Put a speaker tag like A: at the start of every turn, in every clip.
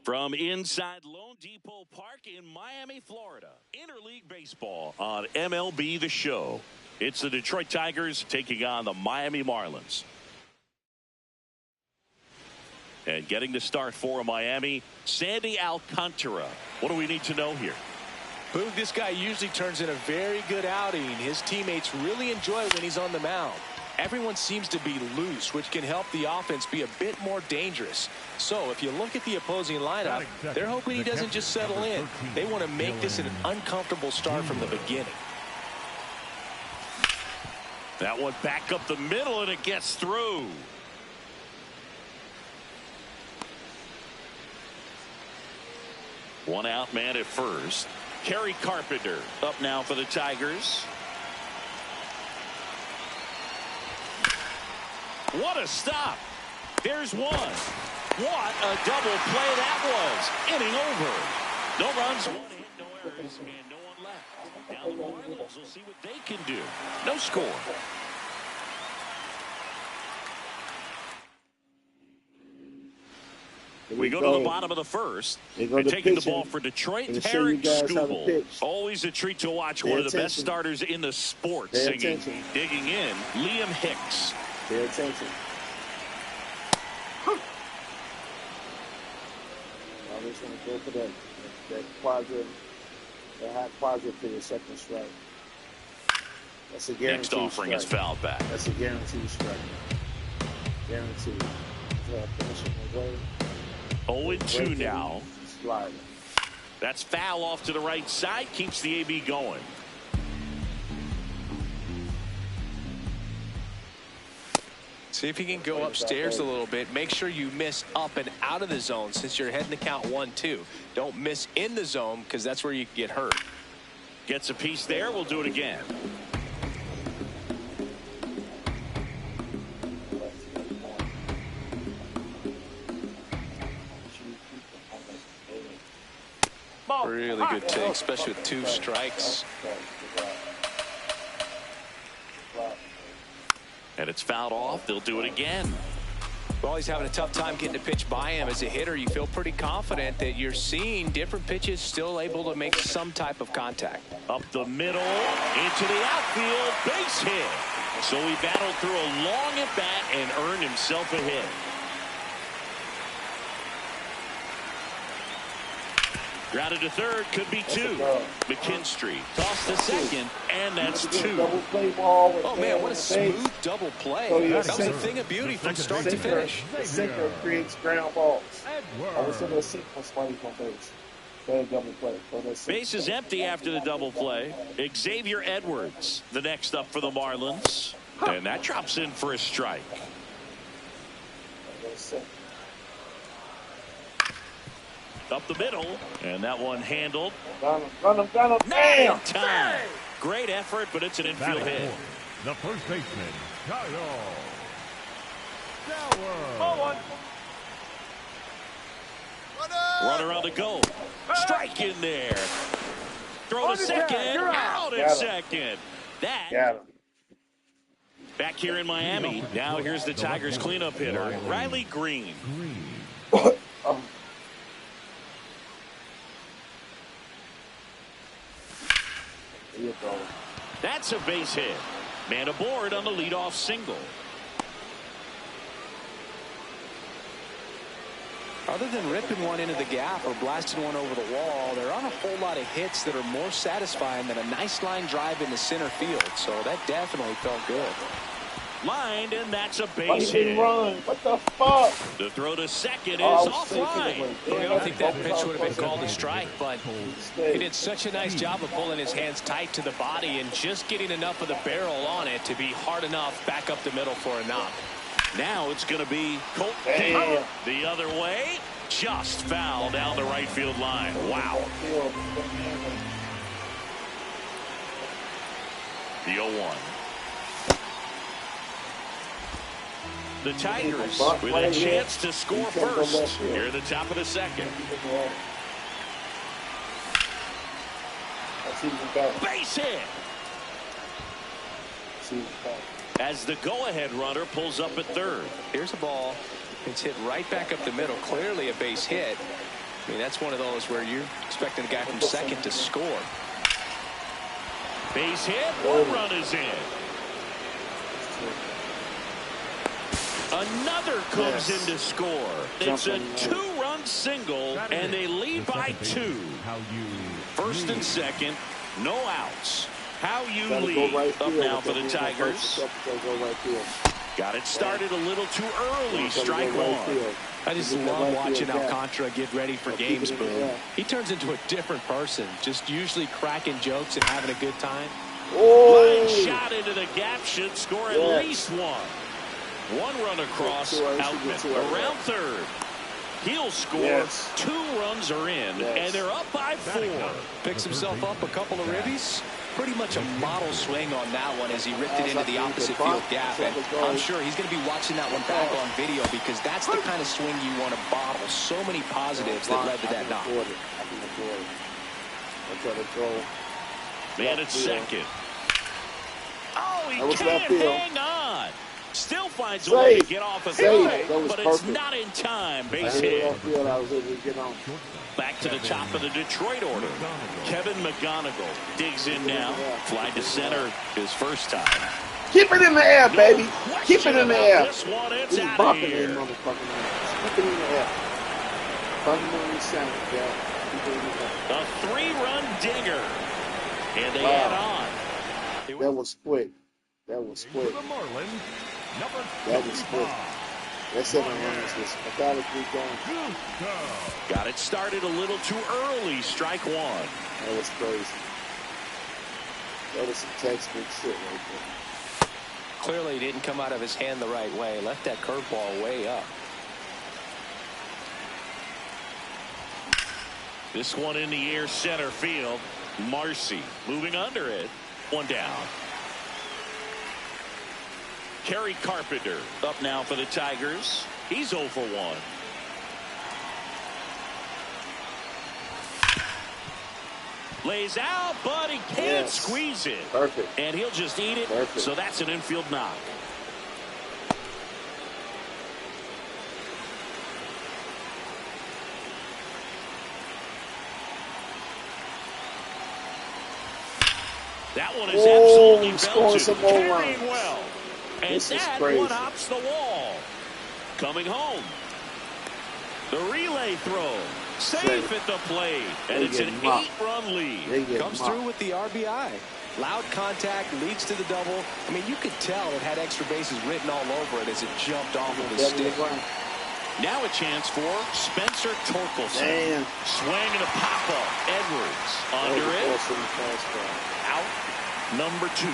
A: From inside Lone Depot Park in Miami, Florida, Interleague Baseball on MLB The Show. It's the Detroit Tigers taking on the Miami Marlins. And getting the start for Miami, Sandy Alcantara. What do we need to know here?
B: Boog, this guy usually turns in a very good outing. His teammates really enjoy it when he's on the mound. Everyone seems to be loose, which can help the offense be a bit more dangerous. So if you look at the opposing lineup, they're hoping he doesn't just settle in. They want to make this an uncomfortable start from the beginning.
A: That one back up the middle, and it gets through. One out man at first. Kerry Carpenter up now for the Tigers. What a stop. There's one. What a double play that was. Inning over. No runs, one hit, no errors, and no one left. Now the Marlins will see what they can do. No score. We go to the bottom of the first. And taking the ball for Detroit, Eric Stubble. Always a treat to watch. One of the best starters in the sport. Digging in, Liam Hicks.
C: Pay attention. I'm just going to go for that quadrant, that high quadrant for your second strike. That's a guaranteed
A: Next offering
C: strike.
A: Is fouled back.
C: That's a guaranteed strike. Guaranteed. Finishing away.
A: 0-2 now.
C: Sliding.
A: That's foul off to the right side. Keeps the AB going.
B: See if you can go upstairs a little bit. Make sure you miss up and out of the zone since you're heading to count 1-2. Don't miss in the zone because that's where you get hurt.
A: Gets a piece there. We'll do it again.
B: Really good take, especially with 2 strikes.
A: And it's fouled off. They'll do it again.
B: Well, he's having a tough time getting a pitch by him. As a hitter, you feel pretty confident that you're seeing different pitches still able to make some type of contact.
A: Up the middle, into the outfield, base hit. So he battled through a long at-bat and earned himself a hit. Grounded to third, could be 2. McKinstry tossed to second, and that's 2.
C: Oh,
B: man, what a smooth double play. That was a thing of beauty from start to finish.
C: The sinker creates ground balls. I was in the sequence funny from base. Double play.
A: Base is empty after the double play. Xavier Edwards, the next up for the Marlins. And that drops in for a strike. Up the middle, and that one handled.
C: Run him.
A: Damn time. Great effort, but it's an infield hit.
D: The first baseman, Kyle.
A: Runner on the go. Strike in there. Throw to second. Out at second. That. Back here in Miami. Now here's the Tigers cleanup hitter, Riley Green. That's a base hit. Man aboard on the leadoff single.
B: Other than ripping one into the gap or blasting one over the wall, there aren't a whole lot of hits that are more satisfying than a nice line drive into center field. So that definitely felt good.
A: Lined, and that's a base hit.
C: Run. What the fuck?
A: The throw to second is offline.
B: I don't think that pitch would have been called a strike, but he did such a nice job of pulling his hands tight to the body and just getting enough of the barrel on it to be hard enough back up the middle for a knock.
A: Now it's going to be Colt the other way. Just foul down the right field line. Wow. The 0-1. The Tigers
C: Buck
A: with
C: right
A: a
C: here.
A: chance to score
C: You can't go
A: first
C: left here.
A: here in the top of the second.
C: That's even better.
A: Base hit
C: That's even better.
A: as the go-ahead runner pulls up at third.
B: Here's a ball. It's hit right back up the middle. Clearly a base hit. I mean, that's one of those where you're expecting a guy from second to score.
A: Base hit. One run is in. Another comes in to score. It's a two-run single, and they lead by 2. First and second, no outs. How you lead up now for the Tigers. Got it started a little too early. Strike one.
B: I just love watching Alcantara get ready for games, Boone. He turns into a different person, just usually cracking jokes and having a good time.
A: Line shot into the gap should score at least one. One run across, Outman around third. He'll score. 2 runs are in, and they're up by 4.
B: Picks himself up a couple of ribbies. Pretty much a model swing on that one as he ripped it into the opposite field gap. And I'm sure he's going to be watching that one back on video because that's the kind of swing you want to bottle. So many positives that led to that knock.
A: Man at second. Oh, he can't hang on. Still finds a way to get off a throw, but it's not in time. Base hit. Back to the top of the Detroit order. Kevin McGonigal digs in now. Fly to center his first time.
C: Keep it in the air, baby. Keep it in the air.
A: This one, it's out of here.
C: Keep it in the air.
A: A 3-run dinger. And they add on.
C: That was quick. That was quick. That was quick. That 7 runs was methodically going.
A: Got it started a little too early. Strike one.
C: That was crazy. That was some textbook shit right there.
B: Clearly didn't come out of his hand the right way. Left that curveball way up.
A: This one in the air center field. Marcy moving under it. One down. Kerry Carpenter up now for the Tigers. He's 0 for 1. Lays out, but he can't squeeze it.
C: Perfect.
A: And he'll just eat it.
C: Perfect.
A: So that's an infield knock. That one is absolutely belted. Carrying well. And that one hops the wall. Coming home. The relay throw. Safe at the plate. And it's an 8-run lead.
B: Comes through with the RBI. Loud contact, leads to the double. I mean, you could tell it had extra bases written all over it as it jumped off of his stick.
A: Now a chance for Spencer Torkelson. Swing and a pop-up. Edwards under it. Out. Number 2.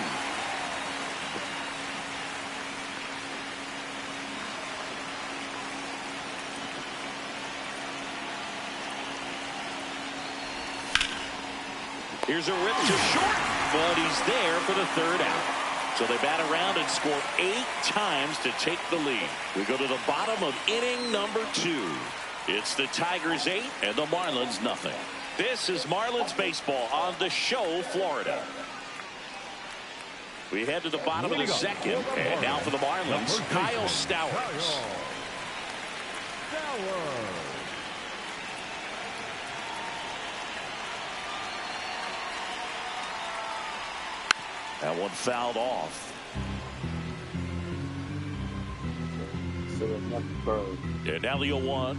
A: Here's a rip to short, but he's there for the 3rd out. So they bat around and score 8 times to take the lead. We go to the bottom of inning number 2. It's the Tigers 8 and the Marlins nothing. This is Marlins baseball on the Show, Florida. We head to the bottom of the 2nd, and now for the Marlins, Kyle Stowers. That one fouled off. And now the 0-1.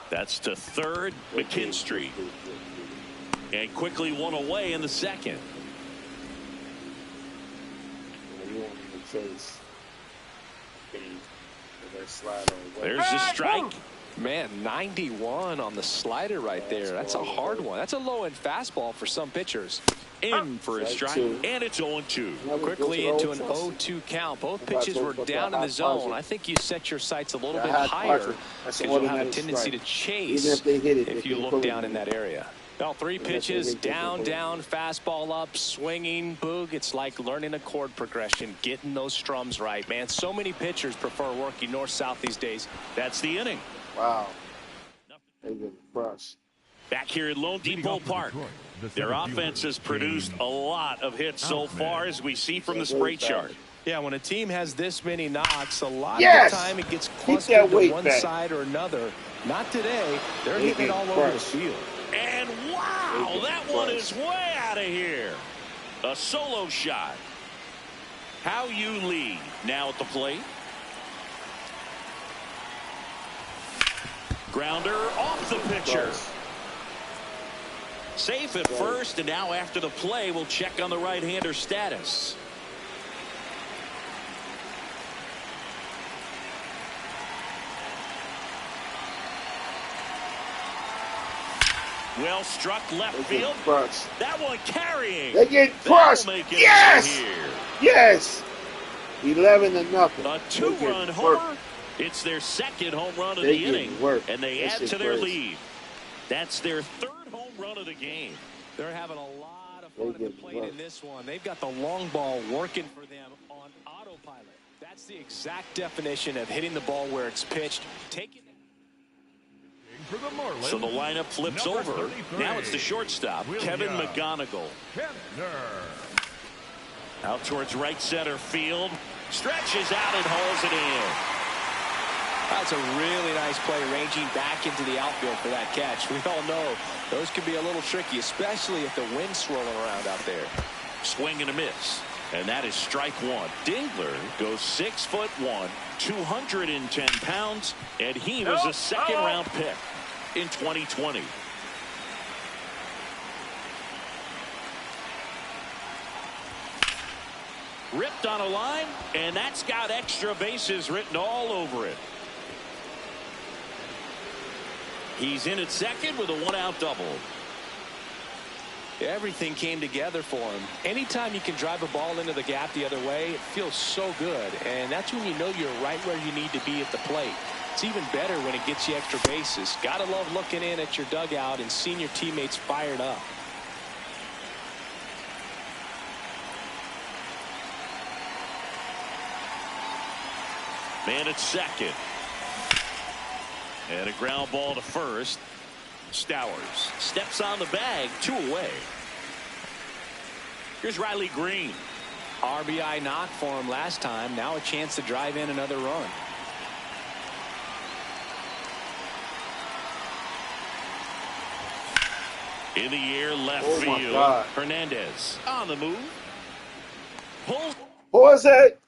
A: That's to third, McKinstry. And quickly one away in the 2nd. There's the strike.
B: Man, 91 on the slider right there. That's a hard one. That's a low-end fastball for some pitchers.
A: In for a strike, and it's 0-2.
B: Quickly into an 0-2 count. Both pitches were down in the zone. I think you set your sights a little bit higher because you'll have a tendency to chase if you look down in that area. Well, 3 pitches, down, fastball up, swinging, boog. It's like learning a chord progression, getting those strums right, man. So many pitchers prefer working north-south these days.
A: That's the inning.
C: Wow. They get crushed.
A: Back here at Lone Depot Park, their offense has produced a lot of hits so far, as we see from the spray chart.
B: Yeah, when a team has this many knocks, a lot of the time it gets clustered to one side or another. Not today. They're hitting it all over the field.
A: And wow, that one is way out of here. A solo shot. How you lead now at the plate. Grounder off the pitcher. Safe at first, and now after the play, we'll check on the right-hander status. Well struck left field. That one carrying.
C: They get crushed. Yes. Yes. 11-0.
A: A 2-run homer. It's their second home run of the inning, and they add to their lead. That's their 3rd home run of the game.
B: They're having a lot of fun at the plate in this one. They've got the long ball working for them on autopilot. That's the exact definition of hitting the ball where it's pitched. Taking
D: For the Marlins,
A: so the lineup flips over.
D: 33.
A: Now it's the shortstop, Kevin McGonigal. Out towards right center field. Stretches out and hauls it in.
B: That's a really nice play, ranging back into the outfield for that catch. We all know those can be a little tricky, especially if the wind's swirling around out there.
A: Swing and a miss. And that is strike 1. Dingler goes 6'1", 210 pounds, and he was a second-round pick in 2020. Ripped on a line, and that's got extra bases written all over it. He's in at second with a 1-out double.
B: Everything came together for him. Anytime you can drive a ball into the gap the other way, it feels so good. And that's when you know you're right where you need to be at the plate. It's even better when it gets you extra bases. Gotta love looking in at your dugout and seeing your teammates fired up.
A: Man at second. And a ground ball to first. Stowers steps on the bag, 2 away. Here's Riley Green.
B: RBI knock for him last time. Now a chance to drive in another run.
A: In the air, left field. Hernandez on the move. Pulls.
C: Who was it?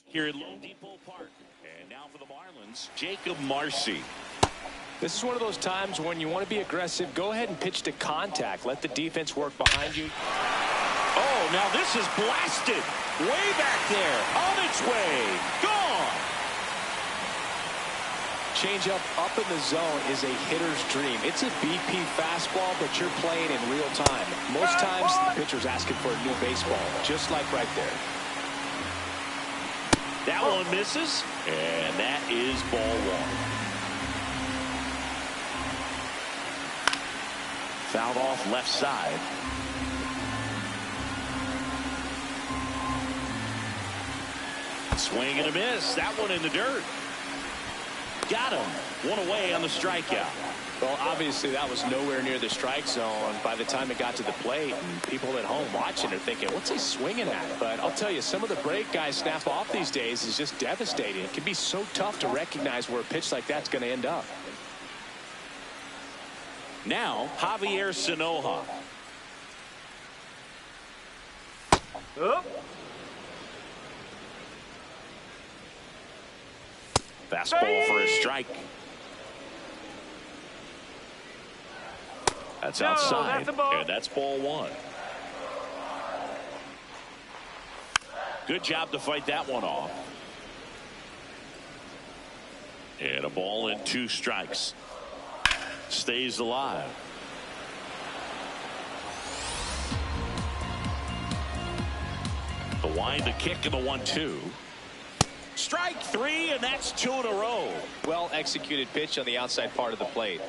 A: Here at Lone Depot Park. And now for the Marlins, Jacob Marcy.
B: This is one of those times when you want to be aggressive. Go ahead and pitch to contact. Let the defense work behind you.
A: Oh, now this is blasted. Way back there. On its way. Gone.
B: Changeup up in the zone is a hitter's dream. It's a BP fastball, but you're playing in real time. Most times, the pitcher's asking for a new baseball, just like right there.
A: That one misses, and that is ball one. Fouled off left side. Swing and a miss. That one in the dirt. Got him. One away on the strikeout.
B: Well, obviously that was nowhere near the strike zone by the time it got to the plate, and people at home watching are thinking, what's he swinging at? But I'll tell you, some of the break guys snap off these days is just devastating. It can be so tough to recognize where a pitch like that's going to end up.
A: Now, Javier Sanoja. Fastball for a strike. That's outside, and that's ball one. Good job to fight that one off. And a ball and 2 strikes. Stays alive. The wind, the kick, and the 1-2. Strike 3, and that's 2 in a row.
B: Well executed pitch on the outside part of the plate.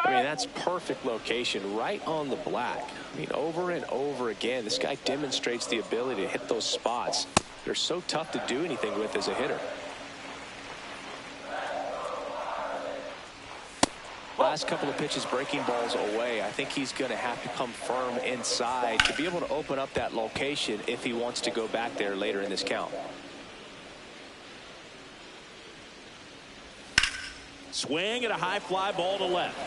B: I mean, that's perfect location, right on the black. I mean, over and over again, this guy demonstrates the ability to hit those spots. They're so tough to do anything with as a hitter. Last couple of pitches breaking balls away. I think he's going to have to come firm inside to be able to open up that location if he wants to go back there later in this count.
A: Swing and a high fly ball to left.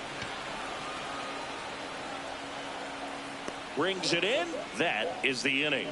A: Brings it in. That is the inning.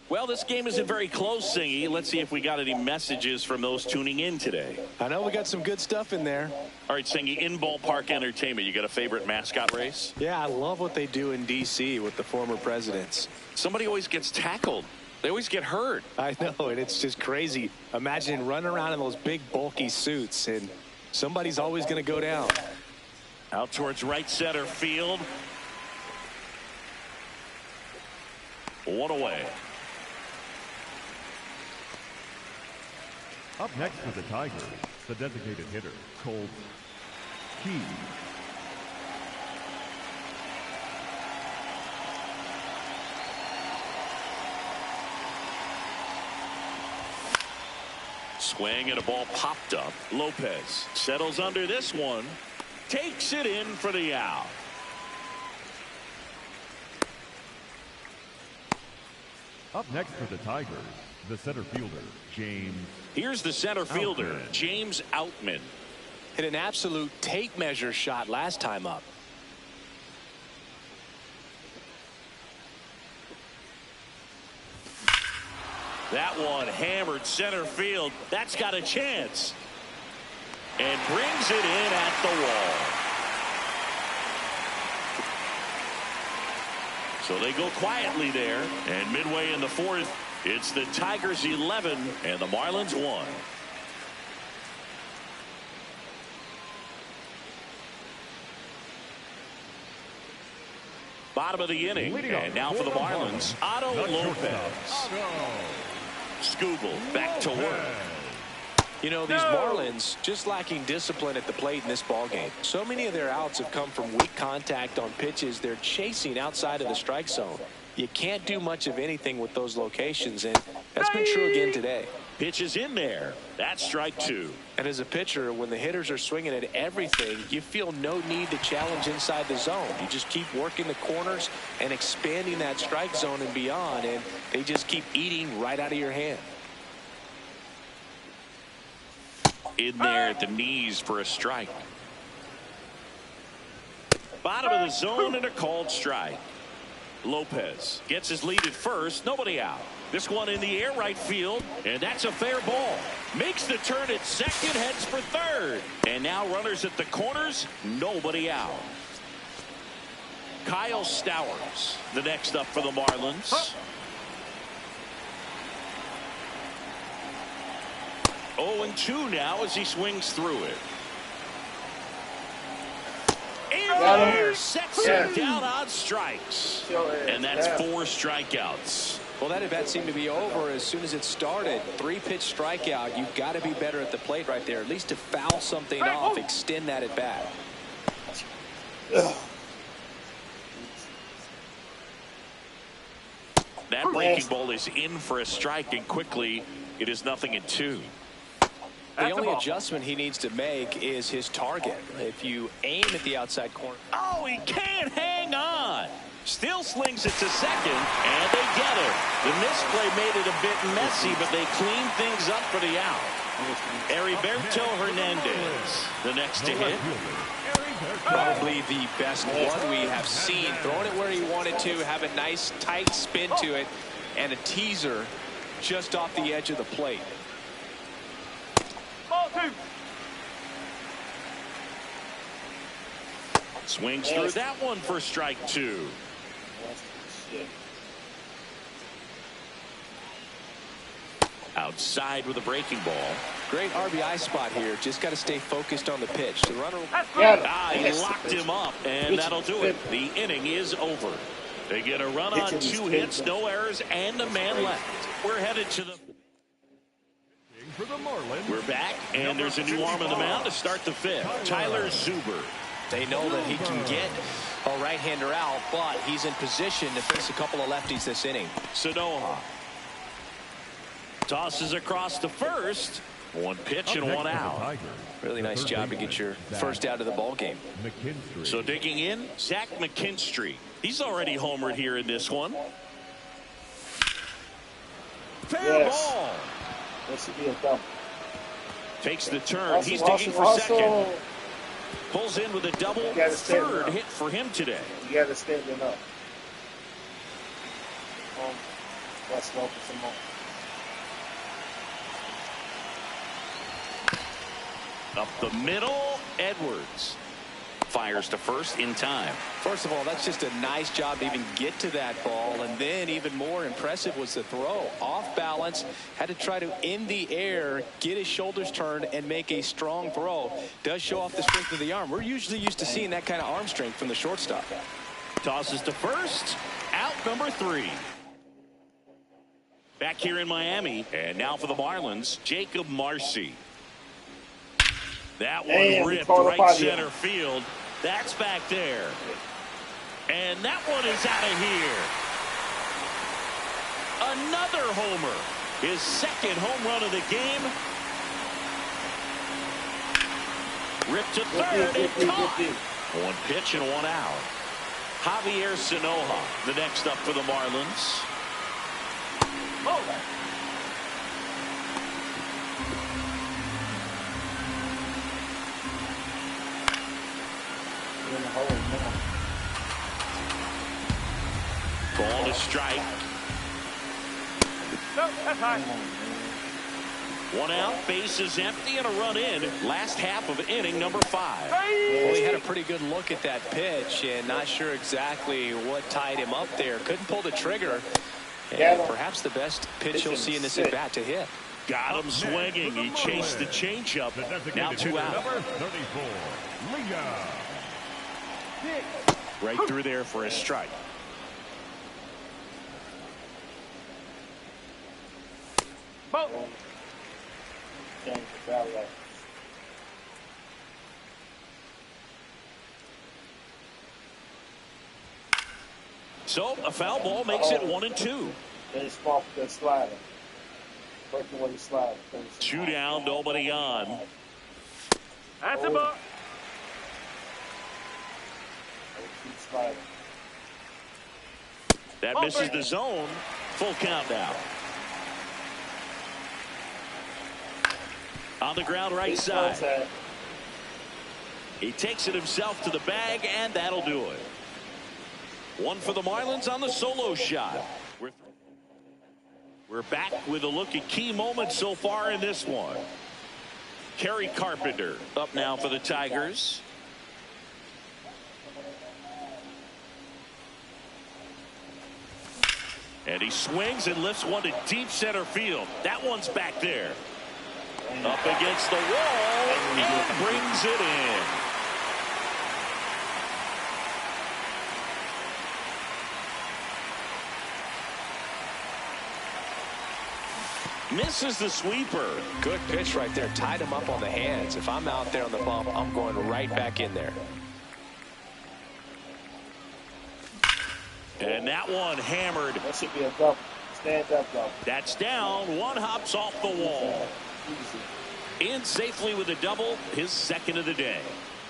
A: Well, this game isn't very close, Singy. Let's see if we got any messages from those tuning in today.
B: I know we got some good stuff in there.
A: All right, Singy, in ballpark entertainment, you got a favorite mascot race?
B: Yeah, I love what they do in D.C. with the former presidents.
A: Somebody always gets tackled. They always get hurt.
B: I know, and it's just crazy. Imagine running around in those big, bulky suits, and somebody's always going to go down.
A: Out towards right center field. One away.
D: Up next for the Tigers, the designated hitter, Colt Key.
A: Swing and a ball popped up. Lopez settles under this one. Takes it in for the out.
D: Up next for the Tigers, the center fielder, James.
A: Here's the center fielder,
D: Outman.
A: James Outman.
B: Hit an absolute tape measure shot last time up.
A: That one hammered center field. That's got a chance. And brings it in at the wall. So they go quietly there. And midway in the 4th, it's the Tigers 11 and the Marlins 1. Bottom of the inning. And now for the Marlins, Otto Lopez. Skubal back to work.
B: You know, these Marlins just lacking discipline at the plate in this ballgame. So many of their outs have come from weak contact on pitches they're chasing outside of the strike zone. You can't do much of anything with those locations, and that's been true again today.
A: Pitch is in there. That's strike 2.
B: And as a pitcher, when the hitters are swinging at everything, you feel no need to challenge inside the zone. You just keep working the corners and expanding that strike zone and beyond, and they just keep eating right out of your hand.
A: in there at the knees for a strike. Bottom of the zone and a called strike. Lopez gets his lead at first. Nobody out. This one in the air right field, and that's a fair ball. Makes the turn at second, heads for third. And now runners at the corners, nobody out. Kyle Stowers, the next up for the Marlins. 0-2 now as he swings through it. In there, sets him down on strikes. And that's 4 strikeouts.
B: Well, that at-bat seemed to be over as soon as it started. 3-pitch strikeout. You've got to be better at the plate right there, at least to foul something off, extend that at-bat.
A: That breaking ball is in for a strike, and quickly it is 0-2.
B: The only adjustment he needs to make is his target. If you aim at the outside corner.
A: Oh, he can't hang on. Still slings it to second, and they get it. The misplay made it a bit messy, but they clean things up for the out. Heriberto Hernandez, the next to hit.
B: Probably the best one we have seen. Throwing it where he wanted to, have a nice tight spin to it, and a teaser just off the edge of the plate.
A: Swings through that one for strike 2. Outside with a breaking ball.
B: Great RBI spot here. Just got to stay focused on the pitch. The runner.
A: He locked him up, and that'll do it. The inning is over. They get a run on 2 hits, no errors, and a man left. We're headed to the. We're back, and there's a new arm on the mound to start the 5th. Tyler Zuber.
B: They know that he can get a right-hander out, but he's in position to face a couple of lefties this inning.
A: Sanoha tosses across to first. 1 pitch and 1 out.
B: Really nice job to get your first out of the ball game.
A: So digging in, Zach McKinstry. He's already homered here in this one. Fair ball. Takes the turn. He's digging for second. Pulls in with a double. 3rd hit for him today.
C: You got to stand it up. That's low for some more.
A: Up the middle, Edwards fires to first in time.
B: First of all, that's just a nice job to even get to that ball, and then even more impressive was the throw. Off balance, had to try to in the air, get his shoulders turned, and make a strong throw. Does show off the strength of the arm. We're usually used to seeing that kind of arm strength from the shortstop.
A: Tosses to first, out number 3. Back here in Miami, and now for the Marlins, Jacob Marcy. That one ripped right center field. That's back there. And that one is out of here. Another homer. His 2nd home run of the game. Ripped to 3rd and caught. 1 pitch and 1 out. Javier Sanoha, the next up for the Marlins. Ball to strike.
E: No, that's high.
A: 1 out, base is empty, and a run in. Last half of inning number 5.
B: Well, he had a pretty good look at that pitch, and not sure exactly what tied him up there. Couldn't pull the trigger, and perhaps the best pitch he'll see in this at bat to hit.
A: Got him swinging. He chased the changeup. Now 2 out. Right through there for a strike. So a foul ball makes it 1-2.
C: Very small for that slider. Working with the slider.
A: 2 down, nobody on.
E: That's a ball.
A: That misses the zone. Full count now. On the ground right side. He takes it himself to the bag, and that'll do it. One for the Marlins on the solo shot. We're back with a look at key moments so far in this one. Kerry Carpenter up now for the Tigers. And he swings and lifts one to deep center field. That one's back there. Up against the wall and brings it in. Misses the sweeper.
B: Good pitch right there. Tied him up on the hands. If I'm out there on the bump, I'm going right back in there.
A: And that one hammered.
C: That should be a double. Stand up double.
A: That's down. One hops off the wall. In safely with a double, his second of the day.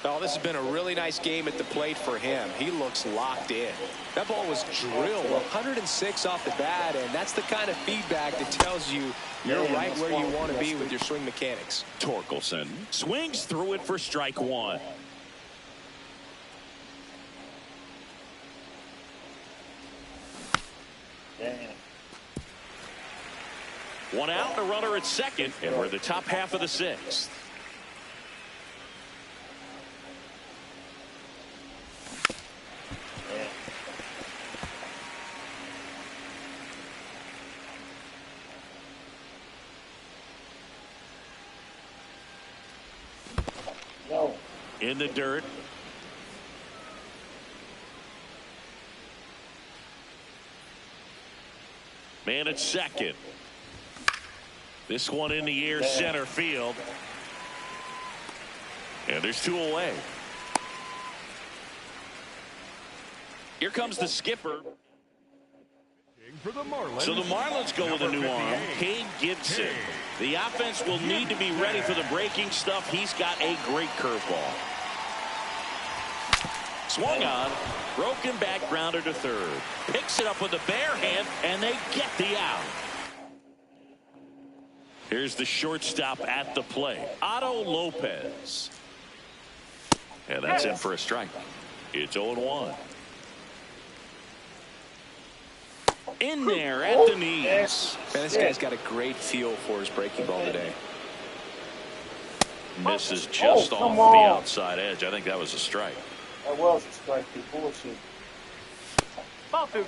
B: Oh, this has been a really nice game at the plate for him. He looks locked in. That ball was drilled 106 off the bat, and that's the kind of feedback that tells you you're right where you want to be with your swing mechanics.
A: Torkelson swings through it for strike one.
C: Damn.
A: One out, a runner at second, and we're the top half of the sixth.
C: No.
A: In the dirt. Man at second. This one in the air, center field. And there's two away. Here comes the skipper.
D: For the Marlins.
A: So the Marlins go with a new arm, Cade Gibson. The offense will need to be ready for the breaking stuff. He's got a great curveball. Swung on, broken back grounder to third. Picks it up with the bare hand, and they get the out. Here's the shortstop at the plate, Otto Lopez. And that's in for a strike. It's 0-1. In there at the knees.
B: Man, this guy's got a great feel for his breaking ball today.
A: Misses just off the outside edge. I think that was a strike.
C: That was a strike. Bullshit.
E: Ball two.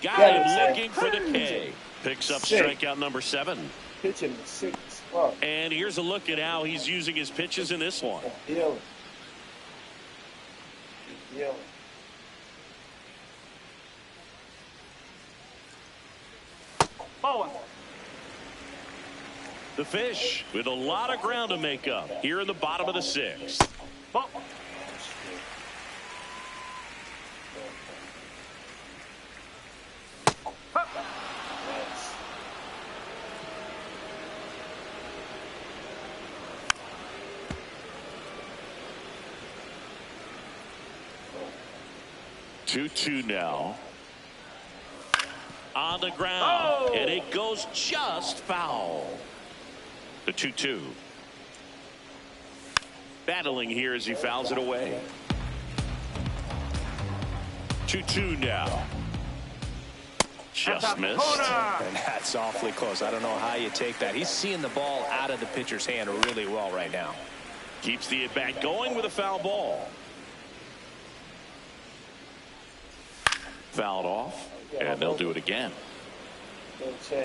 A: Got him looking for the K. Picks up strikeout number 7.
C: Pitching the 6 spot.
A: And here's a look at how he's using his pitches in this one.
C: Yelling. Yelling.
E: Ball one.
A: The Fish with a lot of ground to make up here in the bottom of the 6th.
E: Ball.
A: Two now. On the ground. And it goes just foul. The 2-2. Battling here as he fouls it away. 2-2 now. Just missed.
B: And that's awfully close. I don't know how you take that. He's seeing the ball out of the pitcher's hand really well right now.
A: Keeps the at-bat going with a foul ball. Fouled off, and they'll do it again.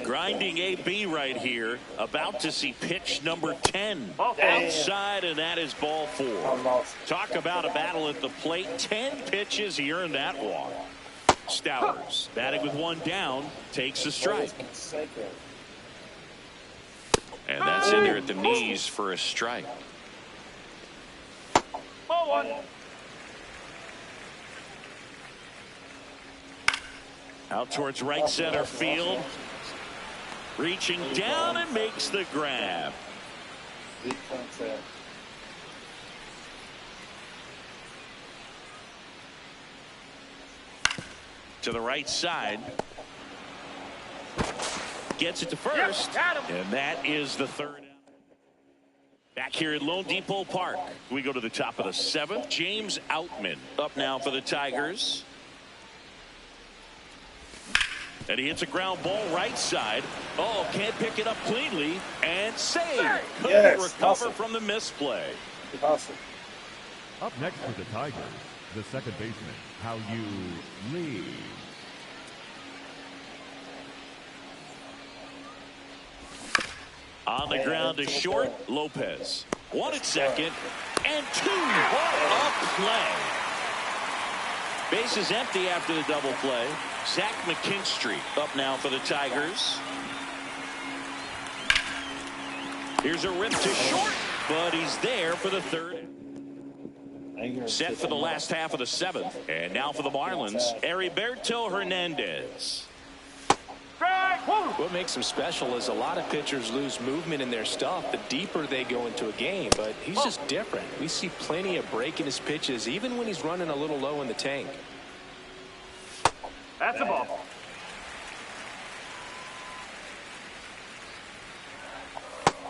A: Grinding AB right here, about to see pitch number 10 outside, and that is ball 4. Talk about a battle at the plate. 10 pitches, he earned that walk. Stowers batting with one down, takes a strike, and that's in there at the knees for a strike.
E: Ball one.
A: Out towards right center field. Reaching down and makes the grab. To the right side. Gets it to first.
E: Got him.
A: And that is the third. Back here at Lone Depot Park, we go to the top of the 7th. James Outman up now for the Tigers. And he hits a ground ball right side. Oh, can't pick it up cleanly. And save. Couldn't recover from the misplay.
C: Awesome.
D: Up next for the Tigers, the second baseman, How You Lee.
A: On the ground to short, Lopez. 1 at second, and 2. What a play. Base is empty after the double play. Zach McKinstry up now for the Tigers. Here's a rip to short, but he's there for the third. Set for the last half of the 7th. And now for the Marlins, Heriberto Hernandez.
B: What makes him special is a lot of pitchers lose movement in their stuff the deeper they go into a game, but he's just different. We see plenty of break in his pitches even when he's running a little low in the tank.
E: That's a ball.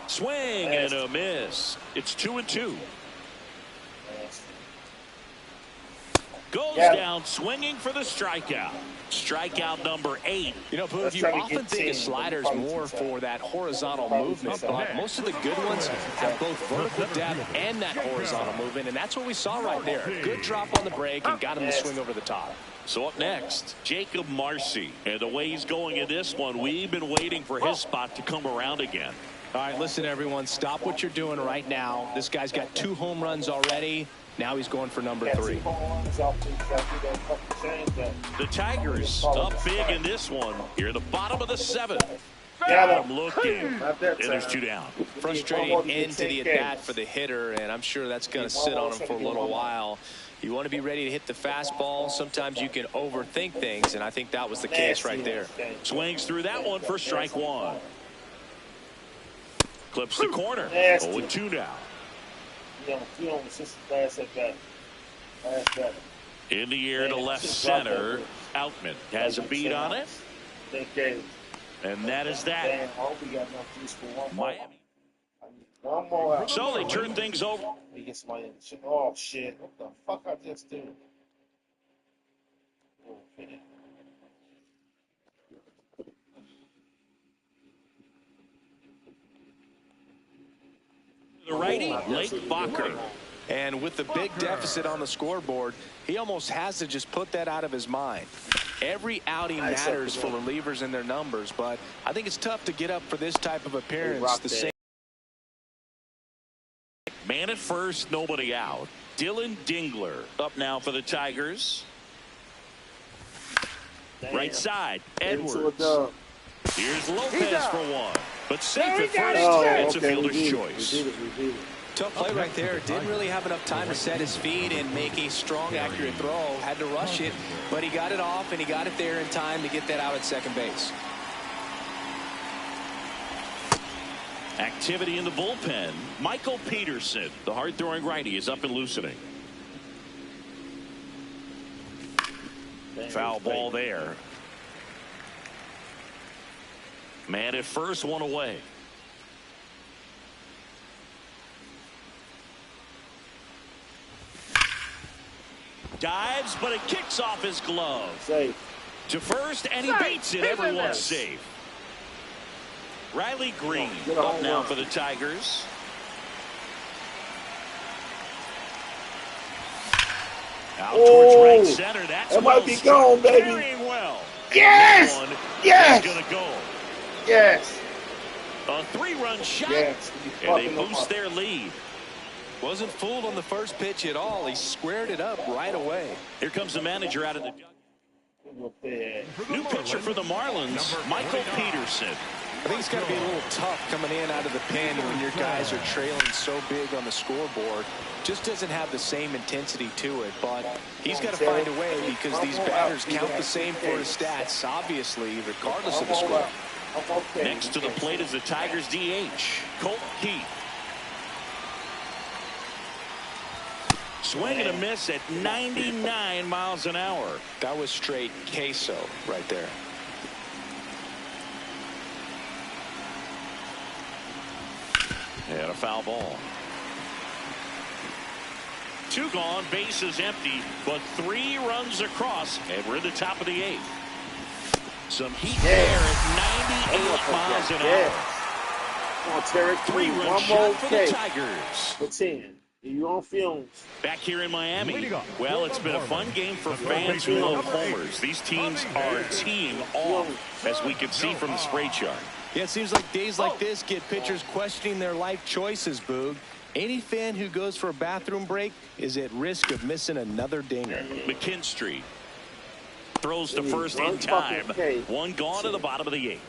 A: Swing and a miss. It's 2-2. Goes down swinging for the strikeout. Strikeout number 8.
B: You know, Boog, you often think of sliders more for that horizontal movement, but most of the good ones have both vertical depth and that horizontal movement, and that's what we saw right there. Good drop on the break and got him to swing over the top.
A: So up next, Jacob Marcy. And the way he's going in this one, we've been waiting for his spot to come around again.
B: All right, listen, everyone, stop what you're doing right now. This guy's got 2 home runs already. Now he's going for number 3.
A: The Tigers up big in this one. Here at the bottom of the 7th.
C: Got
A: him looking. And there's 2 down.
B: Frustrating end to the at-bat for the hitter, and I'm sure that's going to sit on him for a little while. You want to be ready to hit the fastball. Sometimes you can overthink things, and I think that was the case right there.
A: Swings through that one for strike 1. Clips the corner. 0-2 now. In the air to left center. Outman has a beat on it. And that is that. Miami. So they turn things over.
C: Oh, shit. What the fuck I just did?
A: The righty, Lake Bacher.
B: And with the big deficit on the scoreboard, he almost has to just put that out of his mind. Every outing matters for relievers and their numbers, but I think it's tough to get up for this type of appearance. The same.
A: Man at first, nobody out. Dylan Dingler up now for the Tigers. Right side, Edwards. Here's Lopez for 1. But safe at first, it's a fielder's choice.
B: Tough play right there. Didn't really have enough time to set his feet and make a strong, accurate throw. Had to rush it, but he got it off, and he got it there in time to get that out at second base.
A: Activity in the bullpen. Michael Peterson, the hard-throwing righty, is up and loosening. Foul ball there. Man at first, 1 away. Dives, but it kicks off his glove.
C: Safe.
A: To first, and he beats it. Everyone's safe. Riley Green up now for the Tigers. Out towards right center. That's
C: that might be gone, baby.
A: Well.
C: Yes! Yes!
A: Going to go.
C: Yes!
A: A 3-run shot.
C: Yes.
A: And they boost their lead.
B: Wasn't fooled on the first pitch at all. He squared it up right away.
A: Here comes the manager out of the new pitcher for the Marlins, Michael Peterson.
B: I think it's got to be a little tough coming in out of the pen when your guys are trailing so big on the scoreboard. Just doesn't have the same intensity to it, but he's got to find a way because these batters count the same for his stats, obviously, regardless of the score.
A: Next to the plate is the Tigers DH, Colt Keith. Swing and a miss at 99 miles an hour.
B: That was straight queso right there.
A: foul ball. 2 gone, bases empty, but 3 runs across, and we're in the top of the 8th. Some heat there at 98 miles an hour.
C: Come on, Terry.
A: 3-run shot for the Tigers.
C: For 10. You on fumes.
A: Back here in Miami. Well, it's been a fun game for fans who love homers. These teams are teeing off, as we can see from the spray chart.
B: Yeah, it seems like days like this get pitchers questioning their life choices, Boog. Any fan who goes for a bathroom break is at risk of missing another dinger.
A: McKinstry throws to first in time. 1 gone to the bottom of the 8th.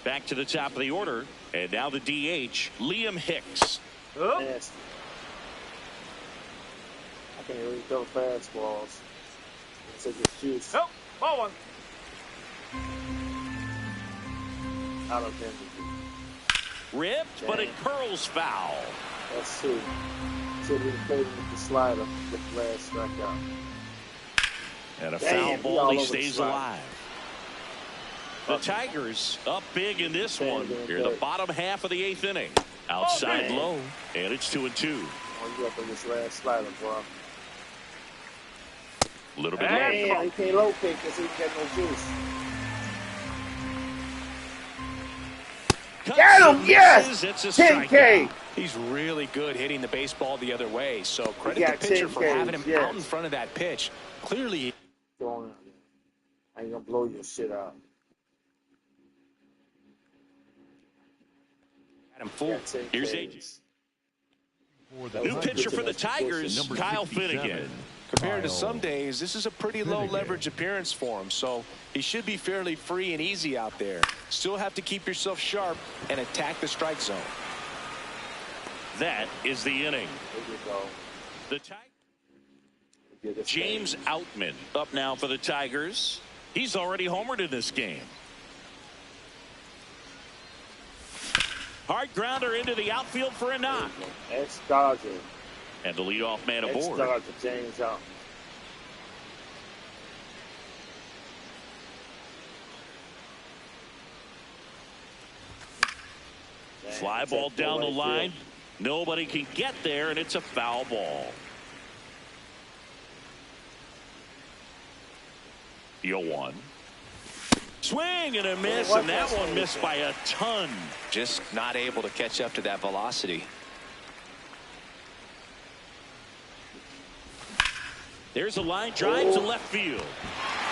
A: Back to the top of the order, and now the DH, Liam Hicks.
C: Nasty. I can't really throw fastballs. It's like a juice.
E: Nope. Ball 1.
C: Out of him.
A: Ripped, but it curls foul.
C: That's 2. So we played with the slider with the last strikeout.
A: And a foul ball, he stays alive. The Tigers up big in this one. Here in the bottom half of the 8th inning. Outside low, and it's 2-2.
C: Oh, you up on this last slider, bro.
A: A little bit
C: low. He can't locate because he got no juice. Got him, yes!
A: It's a
C: 10K.
B: He's really good hitting the baseball the other way, so credit the pitcher for having him out in front of that pitch. Clearly,
C: I ain't gonna blow your shit out.
B: Got him full.
A: Here's AJ. New pitcher for the Tigers, Kyle Finnegan.
B: Compared to some days, this is a pretty low leverage appearance for him, so he should be fairly free and easy out there. Still have to keep yourself sharp and attack the strike zone.
A: That is the inning.
C: There you go.
A: The Tigers. James Outman up now for the Tigers. He's already homered in this game. Hard grounder into the outfield for a knock.
C: Ex-Dodger.
A: And the leadoff man aboard.
C: Ex-Dodger, James Outman.
A: Fly ball down the line. Nobody can get there, and it's a foul ball. The 0-1. Swing and a miss, and that one missed by a ton.
B: Just not able to catch up to that velocity.
A: There's a line drive to left field.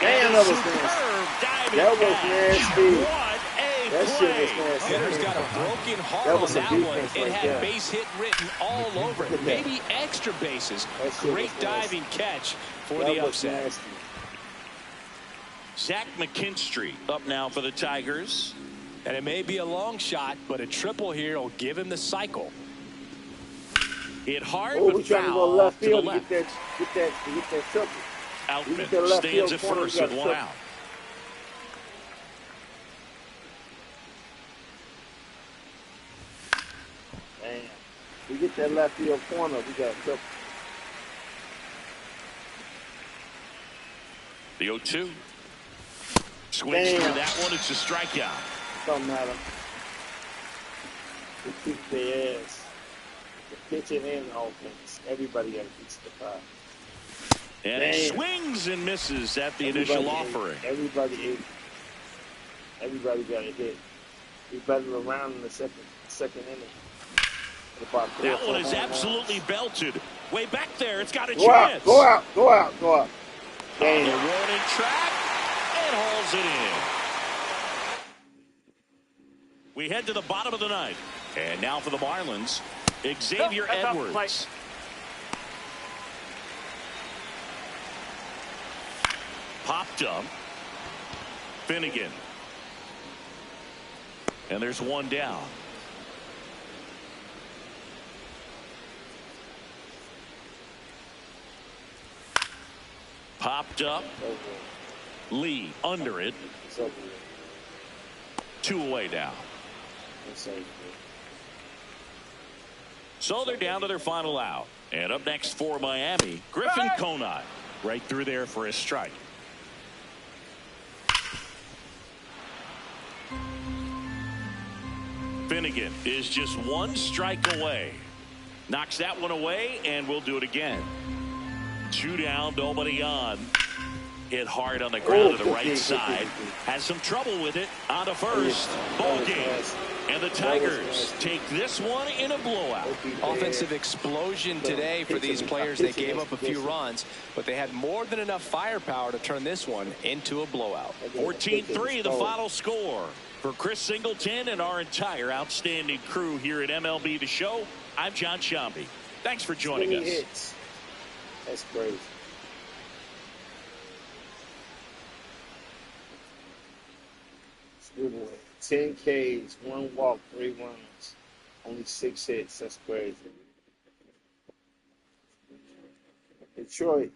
C: Damn, that was nasty. That was nasty.
A: What a
C: that
A: play.
C: Shit was nasty.
B: Hitter's got a broken heart on that one. It had base hit written all over it. Maybe extra bases. Great diving catch for the upset.
C: Nasty.
A: Zach McKinstry up now for the Tigers.
B: And it may be a long shot, but a triple here will give him the cycle.
A: Hit hard,
C: but
A: foul
C: trying to go left field
A: to the left.
C: Get that triple.
A: Outman stands at first with 1 out.
C: Man, we get that left field corner, we got a triple.
A: The 0-2. Swings through that one. It's a strikeout.
C: Don't matter. We kick their ass. The pitcher and the offense. Everybody got a piece of the pie.
A: And it swings and misses at the initial offering.
C: Everybody got a hit. We battled around in the second inning.
A: That one is absolutely belted. Way back there. It's got a
C: chance. Go out.
A: On the warning track. And hauls it in. We head to the bottom of the 9th. And now for the Marlins, Xavier Edwards. Popped up. Finnegan. And there's 1 down. Popped up. Lee under it. 2 away now. So they're down to their final out. And up next for Miami, Griffin Conine. Right through there for a strike. Finnegan is just one strike away. Knocks that one away, and we'll do it again. 2 down, nobody on. Hit hard on the ground to the right side. Has some trouble with it on the first. Ball game. And the Tigers take this one in a blowout.
B: Offensive explosion today for these players. They gave up a few runs, but they had more than enough firepower to turn this one into a blowout.
A: 14-3 the final score. For Chris Singleton and our entire outstanding crew here at MLB The Show, I'm John Shambi. Thanks for joining us.
C: Hits. That's crazy. Good boy. 10 Ks, 1 walk, 3 runs, only 6 hits. That's crazy. Detroit,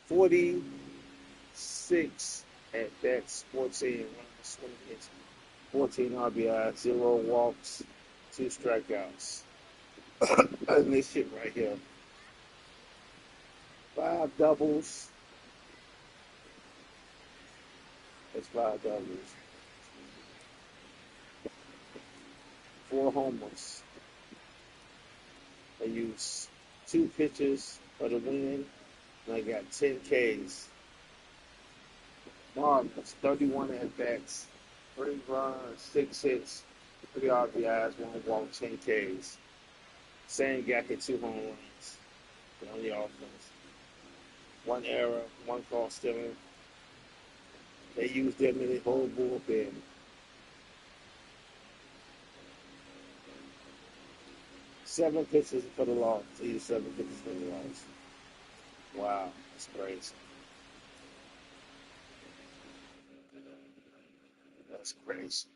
C: 46 at bats, 14 runs, 20 hits, 14 RBIs, 0 walks, 2 strikeouts. And this shit right here. 5 doubles. That's 5 doubles. 4 homers. I used 2 pitches for the win, and I got 10 Ks. Marlins, 31 at-bats, 3 runs, 6 hits, 3 RBIs, 1 walk, 10 Ks. Same got hit 2 home runs on the offense. 1 error, 1 call stealing. They used them in the whole bullpen. 7 pitches for the loss. He used 7 pitches for the loss. Wow, that's crazy. That's crazy.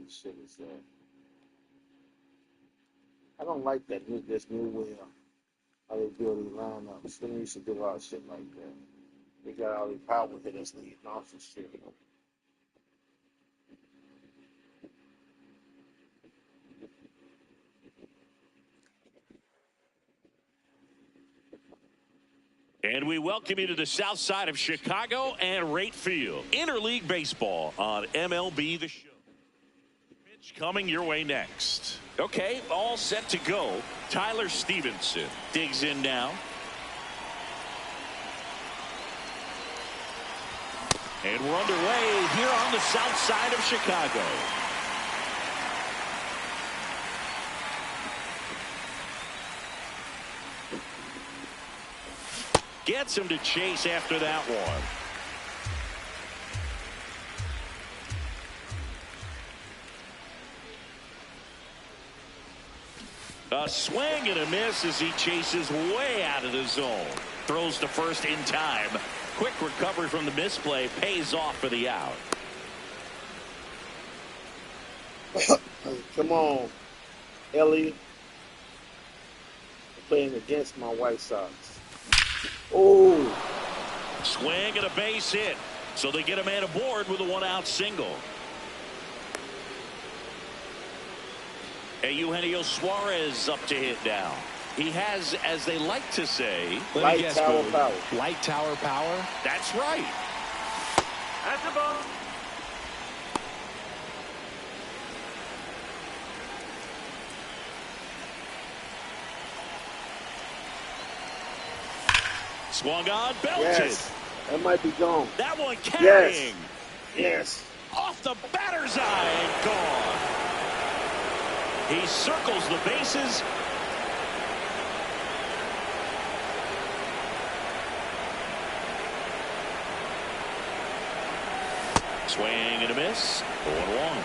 C: Shit is that? I don't like this new way how they build these lineups. They used to do a lot of shit like that. They got all these power hitters leading off and shit.
A: And we welcome you to the south side of Chicago and Rate Field. Interleague Baseball on MLB The Show. Pitch coming your way next. Okay, all set to go. Tyler Stevenson digs in now. And we're underway here on the south side of Chicago. Gets him to chase after that one. A swing and a miss as he chases way out of the zone. Throws to first in time. Quick recovery from the misplay pays off for the out.
C: Come on, Ellie. I'm playing against my White Sox. Oh.
A: Swing and a base hit. So they get a man aboard with a one-out single. Eugenio Suarez up to hit now. He has, as they like to say,
C: Light tower power.
B: Light tower power.
A: That's right.
E: That's a ball.
A: Swung on, belted.
C: Yes. That might be gone.
A: That one carrying.
C: Yes.
A: Off the batter's eye and gone. He circles the bases. Swing and a miss. 0-1.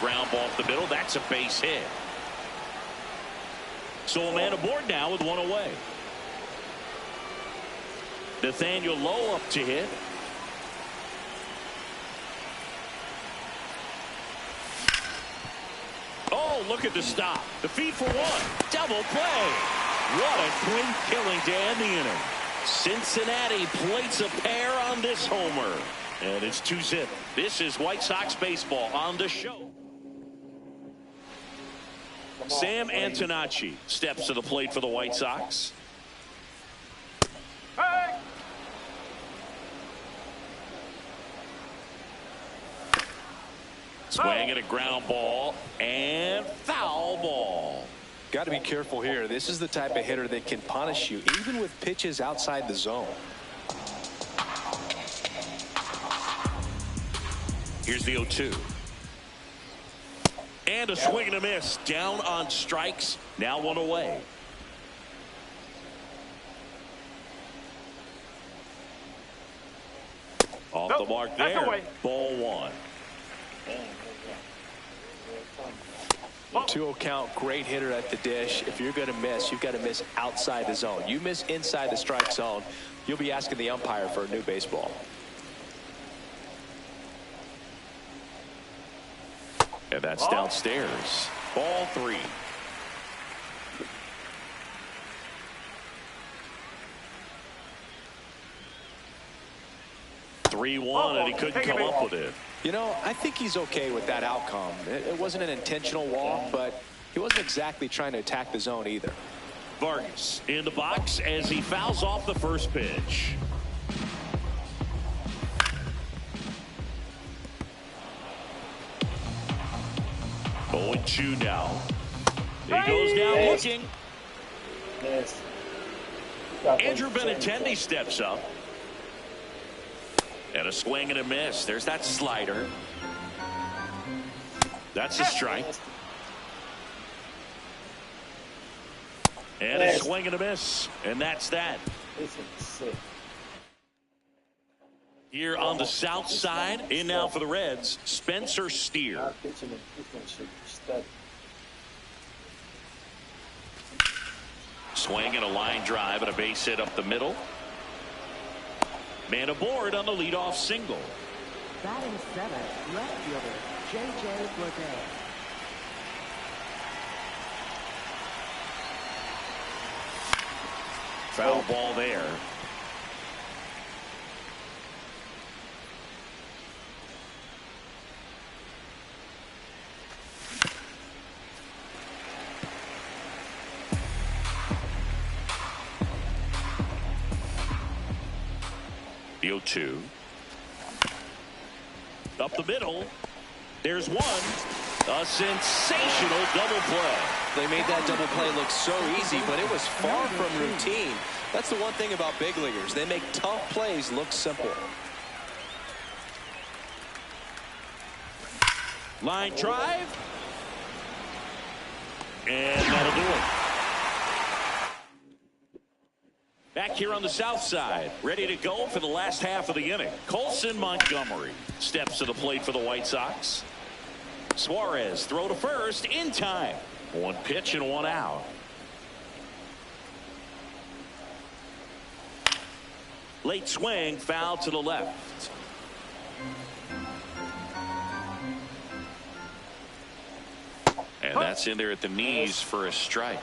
A: Ground ball up the middle. That's a base hit. So a man aboard now with one away. Nathaniel Lowe up to hit. Oh, look at the stop. The feed for one. Double play. What a quick killing to end the inning. Cincinnati plates a pair on this homer. And it's 2-zip. This is White Sox baseball on the show. Sam Antonacci steps to the plate for the White Sox.
E: Hey!
A: Swing at a ground ball and foul ball.
B: Got to be careful here. This is the type of hitter that can punish you even with pitches outside the zone.
A: Here's the 0-2. And a swing and a miss. Down on strikes. Now one away. Off the mark there. Ball one.
B: 2-0 count. Great hitter at the dish. If you're going to miss, you've got to miss outside the zone. You miss inside the strike zone, you'll be asking the umpire for a new baseball.
A: And that's downstairs. Ball three. Three-one, and he couldn't come up with it.
B: You know, I think he's okay with that outcome. It wasn't an intentional walk, but he wasn't exactly trying to attack the zone either.
A: Vargas in the box as he fouls off the first pitch. Oh, and 2 now. He goes down looking.
C: Yes.
A: Andrew Benintendi steps up. And a swing and a miss. There's that slider. That's a strike. And a swing and a miss. And that's that. Here on the south side, in now for the Reds, Spencer Steer. Swing and a line drive and a base hit up the middle. Man aboard on the leadoff single.
F: Batting seventh, left fielder J.J. Bleday.
A: Foul ball there. The 0-2. Up the middle. There's one. A sensational double play.
B: They made that double play look so easy, but it was far from routine. That's the one thing about big leaguers. They make tough plays look simple.
A: Line drive. And that'll do it. Back here on the south side, ready to go for the last half of the inning. Colson Montgomery steps to the plate for the White Sox. Suarez throw to first in time. One pitch and one out. Late swing, foul to the left. And that's in there at the knees for a strike.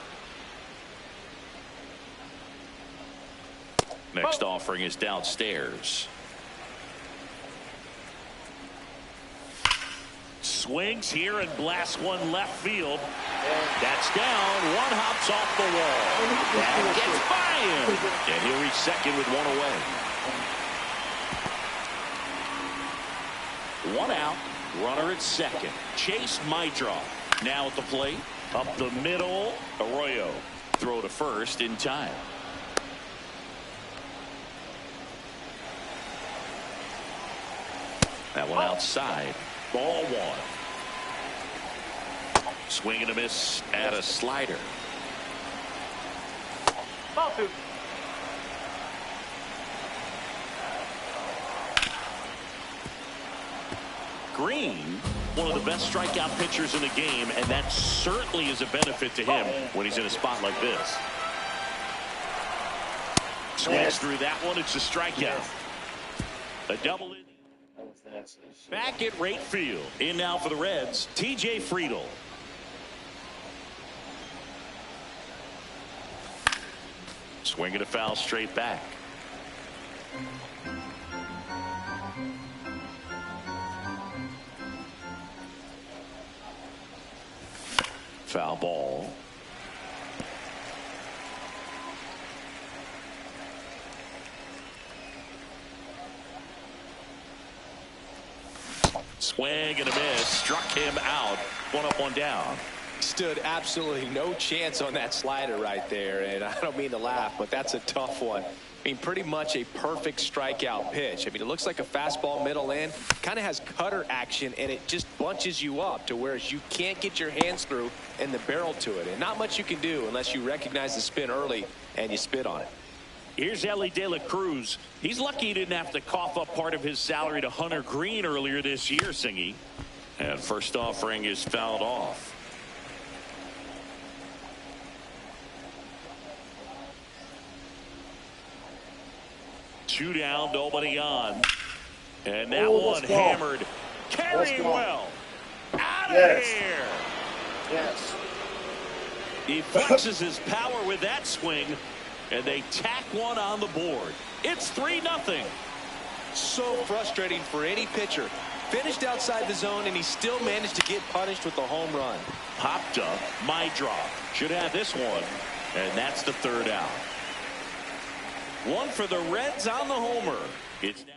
A: Next offering is downstairs. Swings here and blasts one left field. That's down. One hops off the wall. That gets by him. And he'll reach second with one away. One out. Runner at second. Chase Maidra now at the plate. Up the middle. Arroyo. Throw to first in time. That one outside. Ball one. Swing and a miss at a slider.
E: Ball two.
A: Green, one of the best strikeout pitchers in the game, and that certainly is a benefit to him when he's in a spot like this. Swings through that one. It's a strikeout. A double in. Back at right field. In now for the Reds, T.J. Friedl. Swinging a foul straight back. Foul ball. Swing and a miss. Struck him out. One up, one down.
B: Stood absolutely no chance on that slider right there. And I don't mean to laugh, but that's a tough one. I mean, pretty much a perfect strikeout pitch. I mean, it looks like a fastball middle in. Kind of has cutter action, and it just bunches you up to where you can't get your hands through and the barrel to it. And not much you can do unless you recognize the spin early and you spit on it.
A: Here's Ellie De La Cruz. He's lucky he didn't have to cough up part of his salary to Hunter Green earlier this year, Singy. And first offering is fouled off. Two down, nobody on. And that one hammered. Carrying well. Out of here.
C: Yes.
A: He flexes his power with that swing, and they tack one on the board. It's 3-0.
B: So frustrating for any pitcher. Finished outside the zone, and he still managed to get punished with a home run.
A: Popped up. Maidra should have this one, and that's the third out. One for the Reds on the homer. It's now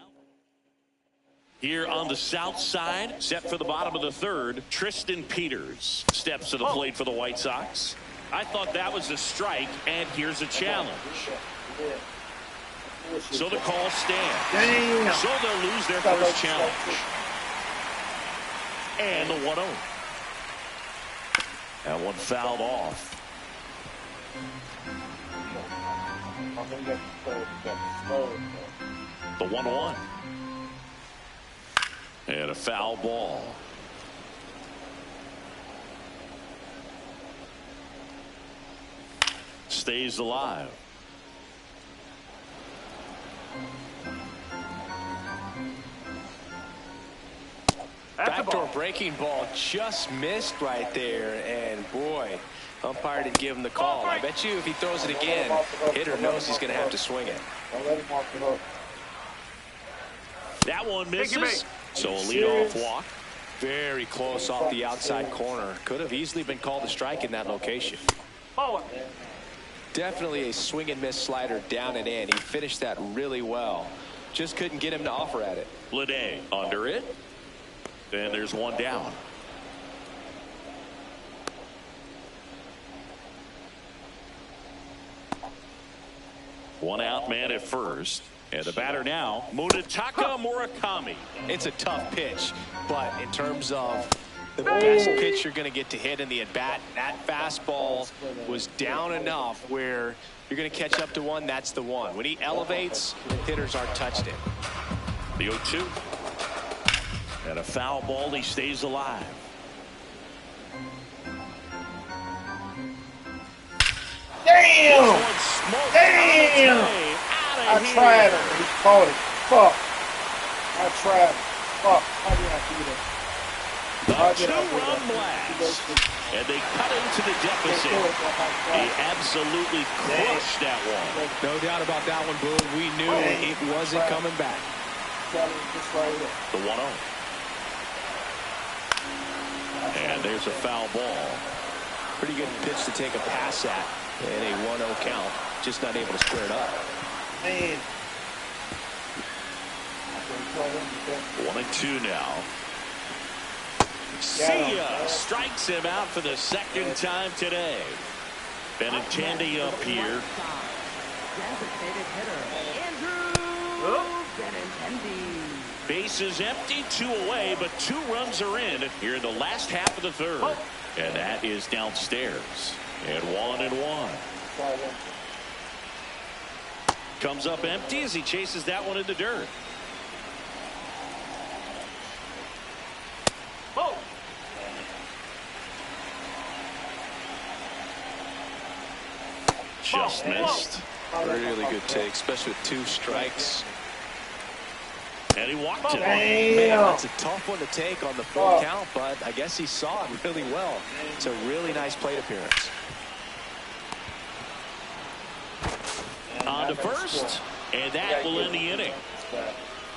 A: here on the south side, set for the bottom of the third. Tristan Peters steps to the plate for the White Sox. I thought that was a strike, and here's a challenge. So the call stands. So they'll lose their first challenge. And the 1-0. That one fouled off. The 1-1. And a foul ball. Stays alive.
B: Backdoor breaking ball just missed right there, and boy, umpire didn't give him the call. I bet you if he throws it again, hitter knows he's going to have to swing it.
A: That one misses. So a leadoff walk.
B: Very close off the outside corner. Could have easily been called a strike in that location. Definitely a swing and miss slider down and in. He finished that really well. Just couldn't get him to offer at it.
A: Lede under it. And there's one down. One out, man at first. And the batter now, Munetaka Murakami.
B: It's a tough pitch, but in terms of the best pitch you're going to get to hit in the at-bat, that fastball was down enough where you're going to catch up to one. That's the one. When he elevates, hitters aren't touched it.
A: The 0-2. And a foul ball. He stays alive.
C: Damn! Damn! I
A: Out of
C: tried
A: here.
C: him. He caught it. Fuck. I tried him. Fuck. How did I do that?
A: A two-run blast. And they cut into the deficit. He absolutely crushed that one.
B: No doubt about that one, Boone. We knew it wasn't coming back.
A: The 1-0. And there's a foul ball.
B: Pretty good pitch to take a pass at in a 1-0 count. Just not able to square it up.
C: Man.
A: 1-2 now. See ya! Strikes him out for the second time today. Benintendi up here.
F: Designated hitter, Andrew Benintendi.
A: Bases empty, 2 away, but 2 runs are in here in the last half of the third. And that is downstairs. And 1-1. Comes up empty as he chases that one in the dirt. Just missed.
B: Really good take, especially with 2 strikes.
A: And he walked it.
B: Man, that's a tough one to take on the full count, but I guess he saw it really well. It's a really nice plate appearance.
A: On to first, and that will end the inning.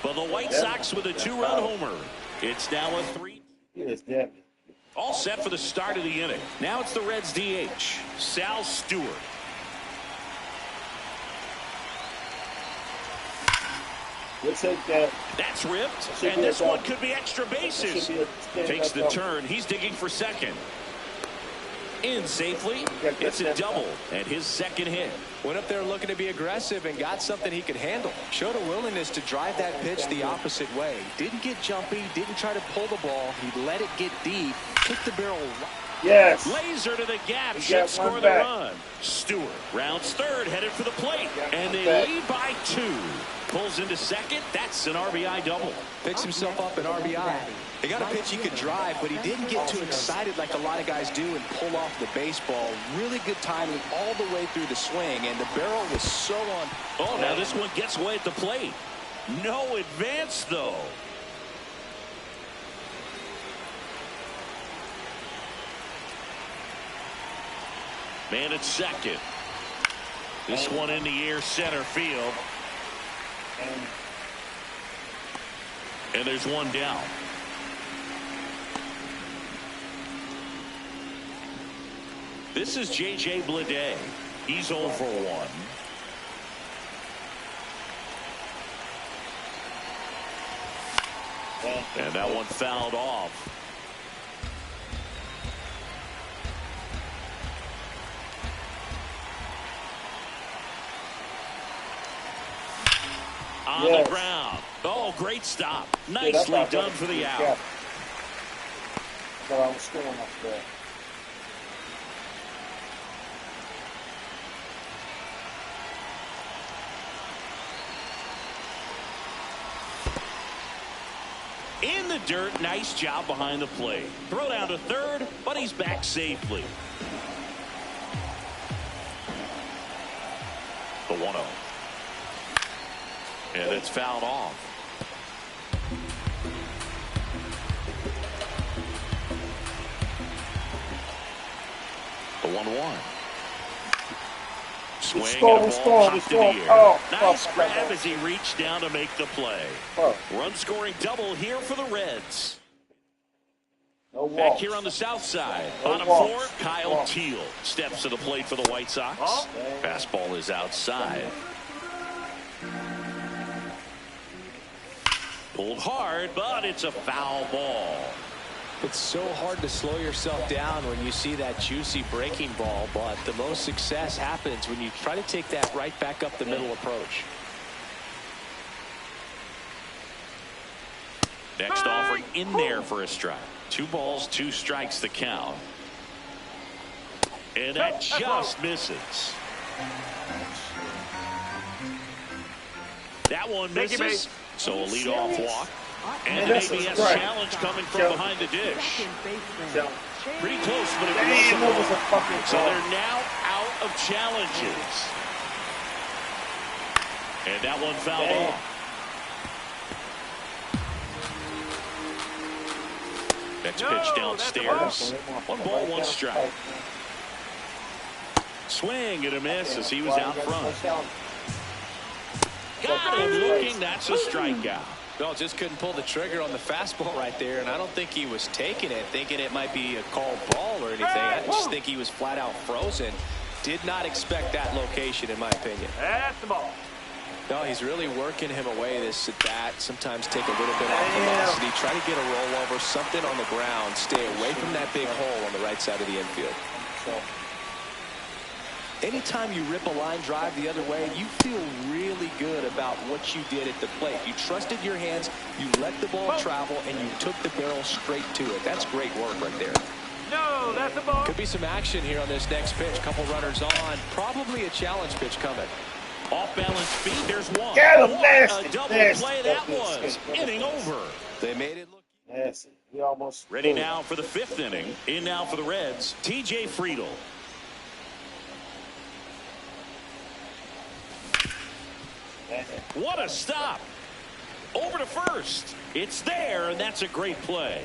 A: But the White Sox with a 2-run homer. It's now a 3. All set for the start of the inning. Now it's the Reds DH, Sal Stewart.
C: We'll take that.
A: That's ripped, and this one could be extra bases. Takes the turn. He's digging for second. In safely. It's a double, and his second hit.
B: Went up there looking to be aggressive and got something he could handle. Showed a willingness to drive that pitch the opposite way. Didn't get jumpy, didn't try to pull the ball. He let it get deep, kicked the barrel right.
C: Yes.
A: Laser to the gap, should score the run. Stewart rounds third, headed for the plate, and they lead by 2. Pulls into second. That's an RBI double.
B: Picks himself up an RBI. He got a pitch he could drive, but he didn't get too excited like a lot of guys do and pull off the baseball. Really good timing all the way through the swing, and the barrel was so on.
A: Oh, now this one gets away at the plate. No advance, though. Man at second. This one in the air, center field. And there's one down. This is J.J. Bleday. He's 0 for 1. And that one fouled off. On the ground. Oh, great stop. Nicely done for the out.
C: But I was scoring up there.
A: In the dirt, nice job behind the plate. Throw down to third, but he's back safely. The 1-0. And it's fouled off. The 1-1. Swing and a ball popped in the air. Nice grab as he reached down to make the play. Run scoring double here for the Reds. Back here on the south side. Bottom 4, Kyle Teal steps to the plate for the White Sox. Fastball is outside. Pulled hard, but it's a foul ball.
B: It's so hard to slow yourself down when you see that juicy breaking ball, but the most success happens when you try to take that right back up the middle approach.
A: Next offering in there for a strike. 2 balls, 2 strikes the count. And that just misses. That one misses. So a leadoff walk. And an ABS challenge coming from behind the dish. Pretty close, but it was a fucking. So they're now out of challenges. And that one fouled off. Next pitch downstairs. 1 ball, 1 strike. Swing and a miss as he was out front. Got him looking. That's a strikeout.
B: No, just couldn't pull the trigger on the fastball right there, and I don't think he was taking it, thinking it might be a called ball or anything. I just think he was flat out frozen. Did not expect that location, in my opinion.
E: That's the ball.
B: No, he's really working him away this at bat. Sometimes take a little bit off velocity, try to get a rollover, something on the ground, stay away from that big hole on the right side of the infield. Anytime you rip a line drive the other way, you feel really good about what you did at the plate. You trusted your hands, you let the ball travel, and you took the barrel straight to it. That's great work right there.
E: No, that's a ball.
B: Could be some action here on this next pitch. Couple runners on. Probably a challenge pitch coming.
A: Off balance feet. There's one.
C: Get him,
A: What
C: nasty,
A: a double
C: nasty.
A: play that was. Inning over.
B: They made it look.
C: Nasty. We almost
A: Ready now for the 5th inning. In now for the Reds, T.J. Friedl. What a stop. Over to first. It's there, and that's a great play.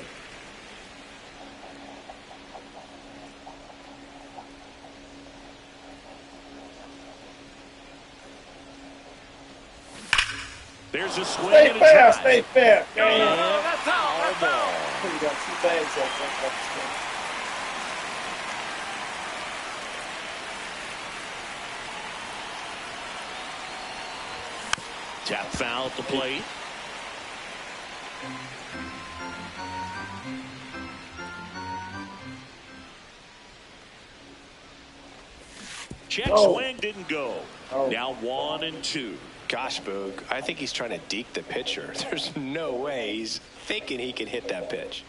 A: There's a swing
C: Stay
A: and a
C: fair,
A: try.
C: stay fair.
E: No, that's out.
A: Foul
E: That's
A: ball.
E: out.
C: You got 2 bags up.
A: Tap foul at the plate. Check swing didn't go. Now 1-2.
B: Gosh, Boog, I think he's trying to deke the pitcher. There's no way he's thinking he can hit that pitch.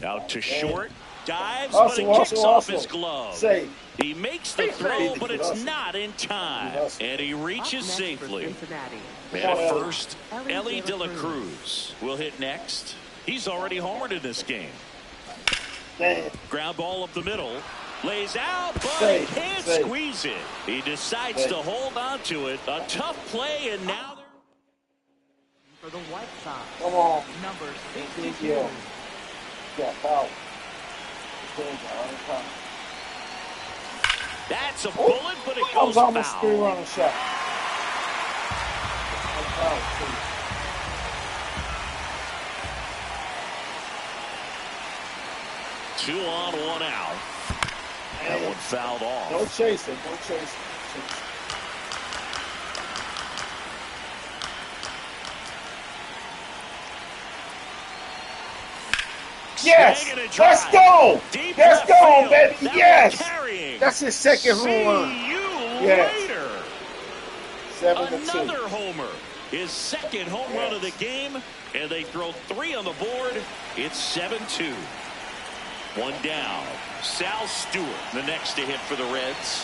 A: Out to short. Dives, but it kicks off his glove. He makes the throw, but it's not in time. And he reaches safely. And at first, Ellie De La Cruz will hit next. He's already homered in this game. Ground ball up the middle. Lays out, but he can't squeeze it. He decides to hold on to it. A tough play, and now they're...
F: For the White Sox,
C: Come on.
F: number 62.
C: Yeah, foul.
A: That's a bullet, but it
C: That
A: goes
C: was almost
A: foul.
C: 3-runner shot.
A: 2 on, 1 out. That one fouled off.
C: No chasing, no chasing. Yes! Let's go!
A: Deep
C: Let's
A: left
C: go,
A: field.
C: baby!
A: That
C: Yes!
A: one carrying.
C: That's his second home
A: See
C: run.
A: you
C: Yes.
A: later.
C: 7-2.
A: Another homer. His second home run of the game, and they throw 3 on the board. It's 7-2. 1 down. Sal Stewart, the next to hit for the Reds.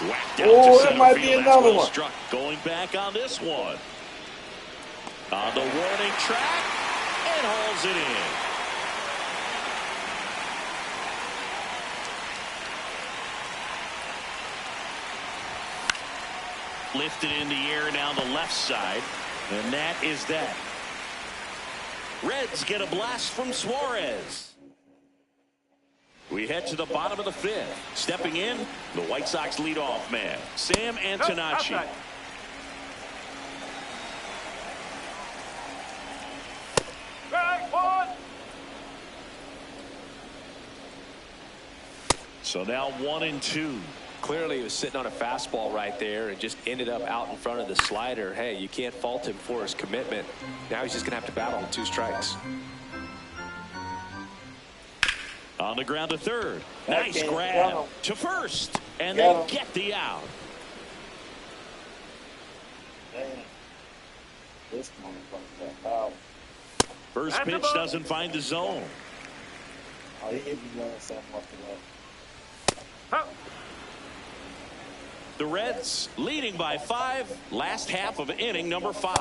A: Whacked out to
C: Oh, that
A: center
C: might
A: field.
C: be
A: That's
C: another
A: well
C: one.
A: struck. Going back on this one. On the warning track, and hauls it in. Lifted in the air down the left side, and that is that. Reds get a blast from Suarez. We head to the bottom of the 5th. Stepping in, the White Sox leadoff man, Sam Antonacci.
E: Outside. Strike 1.
A: So now 1-2.
B: Clearly, he was sitting on a fastball right there and just ended up out in front of the slider. Hey, you can't fault him for his commitment. Now he's just going to have to battle with 2 strikes.
A: On the ground to third.
C: That
A: Nice
C: game,
A: grab
C: got him.
A: to first. And
C: Got
A: they
C: him.
A: get the out.
C: Damn. This motherfucker got foul.
A: First
E: That's a
A: pitch
E: ball.
A: doesn't find the zone.
C: Oh, he hit me doing something off the left.
E: Out.
A: The Reds leading by 5. Last half of inning number 5.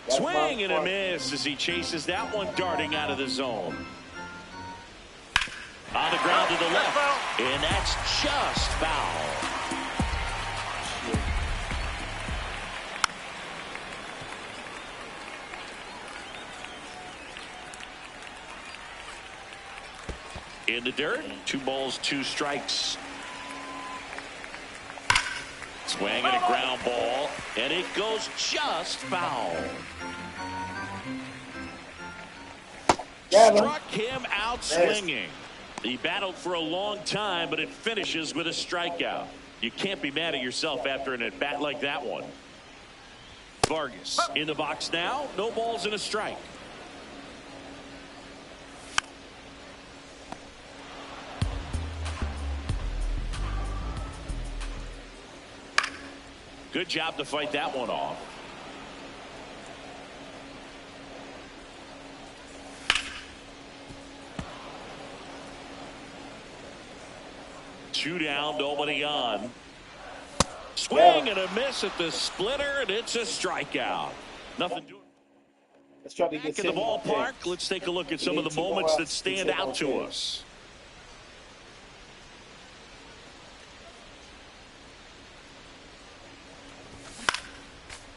C: That's
A: Swing
C: my
A: and a
C: point.
A: miss as he chases that one darting out of the zone. On the ground to the left. And that's just foul. In the dirt. 2 balls, 2 strikes. Swing and a ground ball. And it goes just foul. Struck him out swinging. He battled for a long time, but it finishes with a strikeout. You can't be mad at yourself after an at-bat like that one. Vargas in the box now. No balls and a strike. Good job to fight that one off. Two down, nobody on. Swing and a miss at the splitter, and it's a strikeout. Nothing doing.
C: Let's try to get
A: Back in the ballpark. Let's take a look at some of the moments that stand out to us.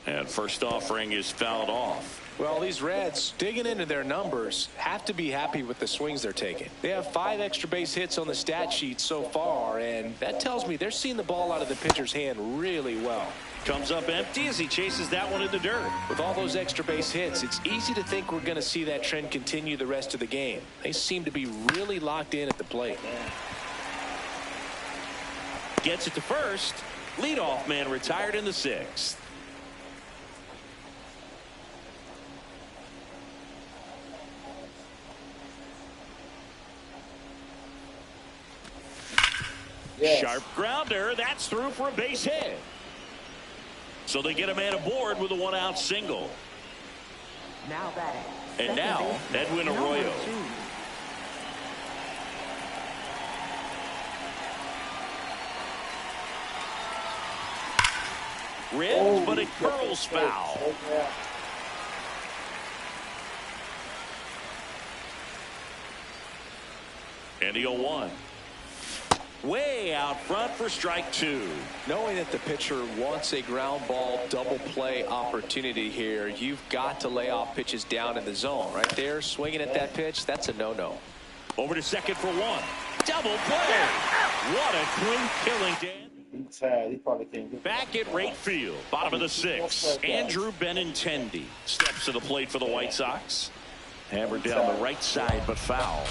A: And first offering is fouled off.
B: Well, these Reds, digging into their numbers, have to be happy with the swings they're taking. They have 5 extra base hits on the stat sheet so far, and that tells me they're seeing the ball out of the pitcher's hand really well.
A: Comes up empty as he chases that one in the dirt.
B: With all those extra base hits, it's easy to think we're going to see that trend continue the rest of the game. They seem to be really locked in at the plate.
A: Gets it to first. Leadoff man retired in the 6th. Yes. Sharp grounder. That's through for a base hit. So they get a man aboard with a 1-out single.
F: Now batting.
A: And now Edwin Arroyo. Ripped, but it curls foul. And the 0-1. Way out front for strike 2.
B: Knowing that the pitcher wants a ground ball double play opportunity here, you've got to lay off pitches down in the zone. Right there, swinging at that pitch, that's a no-no.
A: Over to second for 1. Double play. What a clean killing, Dan.
C: He's tired. He probably can't get
A: back at right field. Bottom of the 6th. Andrew Benintendi steps to the plate for the White Sox. Hammered down the right side, but foul.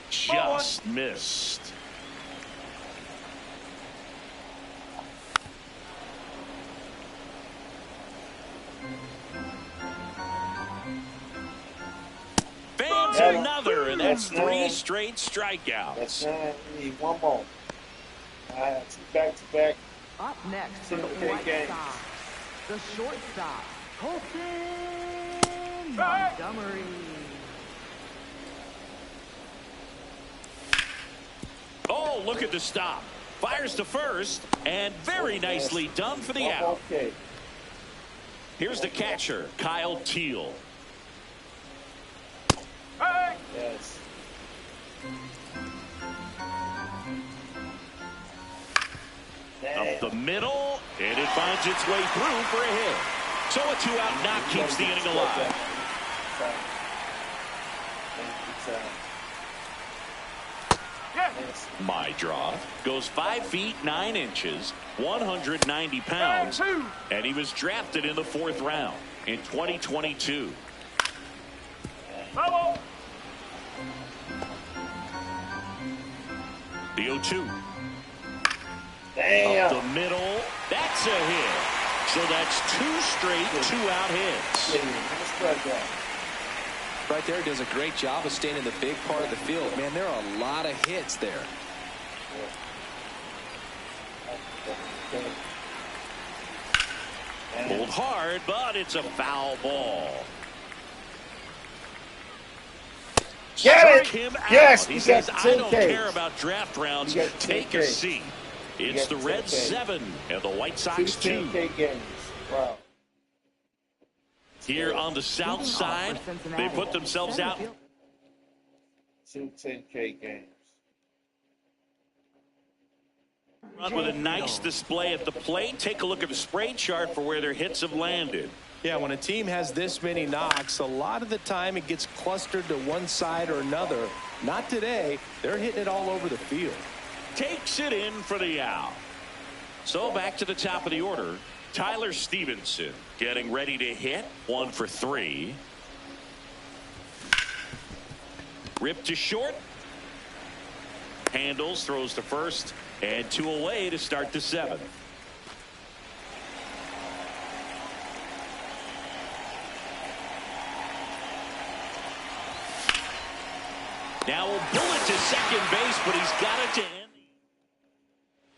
A: Just missed. Fans another, and that's 3 straight strikeouts.
C: That's 9. We need 1 more. I have 2 back-to-back.
F: Up next for the White Sox, the shortstop, Colton Montgomery.
A: Oh, look at the stop. Fires to first, and very nicely done for the out.
C: Okay.
A: Here's the catcher, Kyle Teal.
C: Yes.
A: Up the middle, and it finds its way through for a hit. So a 2-out knock keeps the inning alive. My draw goes 5 feet 9 inches, 190 pounds, and he was drafted in the 4th round in 2022. The 0-2.
C: Damn.
A: Up the middle. That's a hit. So that's 2 straight 2-out hits.
B: Right there, does a great job of staying in the big part of the field. Man, there are a lot of hits there.
A: Pulled hard, but it's a foul ball.
C: Get
A: Struck
C: it!
A: him out.
C: Yes,
A: he
C: we
A: says,
C: got
A: I don't
C: 10Ks.
A: care about draft rounds. Take a seat. It's the Reds 7 and the White Sox 2.
C: 10K games. Wow.
A: Here on the south side, they put themselves out.
C: 2 10K games.
A: With a nice display at the plate. Take a look at the spray chart for where their hits have landed.
B: Yeah, when a team has this many knocks, a lot of the time it gets clustered to one side or another. Not today. They're hitting it all over the field.
A: Takes it in for the out. So back to the top of the order. Tyler Stevenson getting ready to hit. 1 for 3. Rip to short. Handles, throws to first, and 2 away to start the 7th. Now a bullet to second base, but he's got it to end.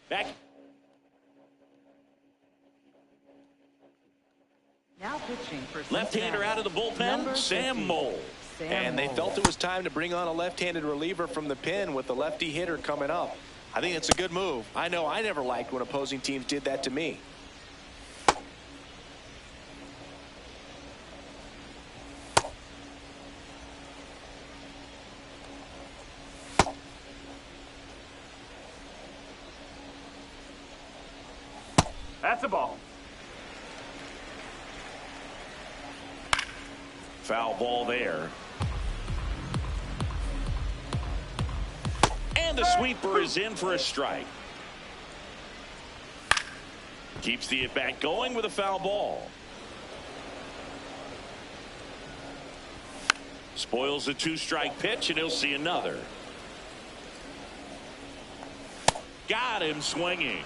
A: Back.
F: Now pitching for
A: Left-hander out of the bullpen, Sam Mole.
B: And they felt it was time to bring on a left-handed reliever from the pen with the lefty hitter coming up. I think it's a good move. I know I never liked when opposing teams did that to me.
E: That's a ball.
A: Foul ball there. And the sweeper is in for a strike. Keeps the at-bat going with a foul ball. Spoils a 2-strike pitch, and he'll see another. Got him swinging.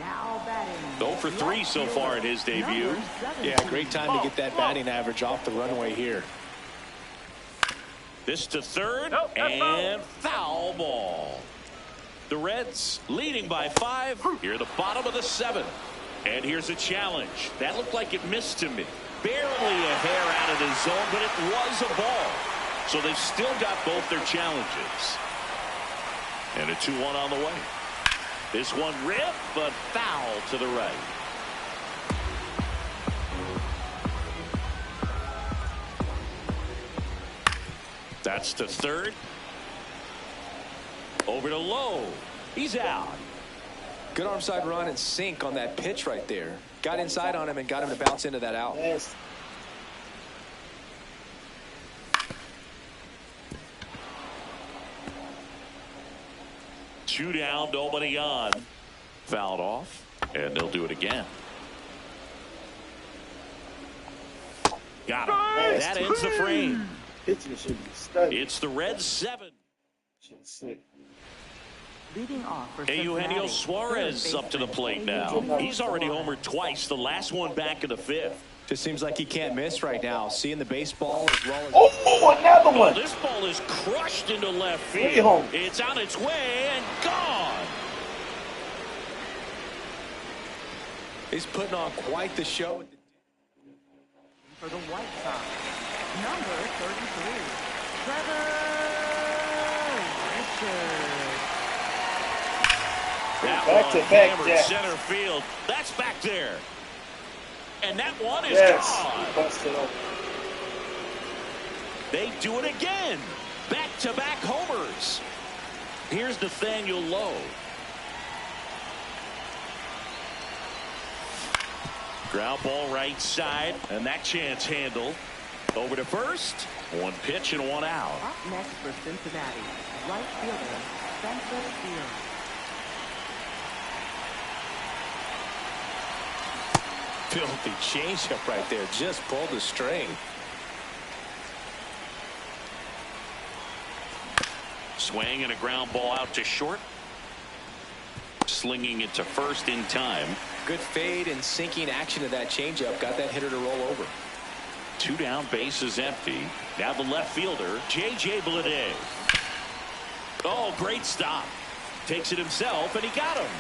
F: Now batting.
A: 0 for 3 so far in his debut.
B: Yeah, great time to get that batting average off the runway here.
A: This to third, and foul ball. The Reds leading by 5 here at the bottom of the 7th. And here's a challenge. That looked like it missed to me. Barely a hair out of the zone, but it was a ball. So they've still got both their challenges. And a 2-1 on the way. This one ripped, but foul to the right. That's to third. Over to Lowe. He's out.
B: Good arm side run and sink on that pitch right there. Got inside on him and got him to bounce into that out.
C: Yes.
A: Two down, nobody on. Fouled off, and they'll do it again. Got him. That ends the frame.
C: Pitching should be studied.
A: It's the Reds 7.
F: Leading off for
A: Eugenio
F: Cincinnati,
A: Suarez
F: third
A: up to the plate
F: baseman
A: now. He's already homered twice, the last one back in the 5th.
B: Just seems like he can't miss right now. Seeing the baseball as well as...
C: Oh, another one.
A: This ball is crushed into left
C: Three
A: field.
C: home.
A: It's on its way and gone.
B: He's putting on quite the show.
F: for the White Sox. Number 33, Trevor Richards.
A: That
C: Back
A: one
C: to back,
A: hammered
C: Jack.
A: center field. That's back there. And that one is gone.
C: Busted open.
A: They do it again. Back-to-back homers. Here's Nathaniel Lowe. Ground ball right side, and that chance handled. Over to first. One pitch and one out.
F: Up next for Cincinnati, right fielder Spencer Steele.
B: Filthy changeup right there. Just pulled the string.
A: Swing and a ground ball out to short. Slinging it to first in time.
B: Good fade and sinking action of that changeup. Got that hitter to roll over.
A: Two down, bases empty. Now the left fielder, J.J. Bleday. Oh, great stop. Takes it himself, and he got him.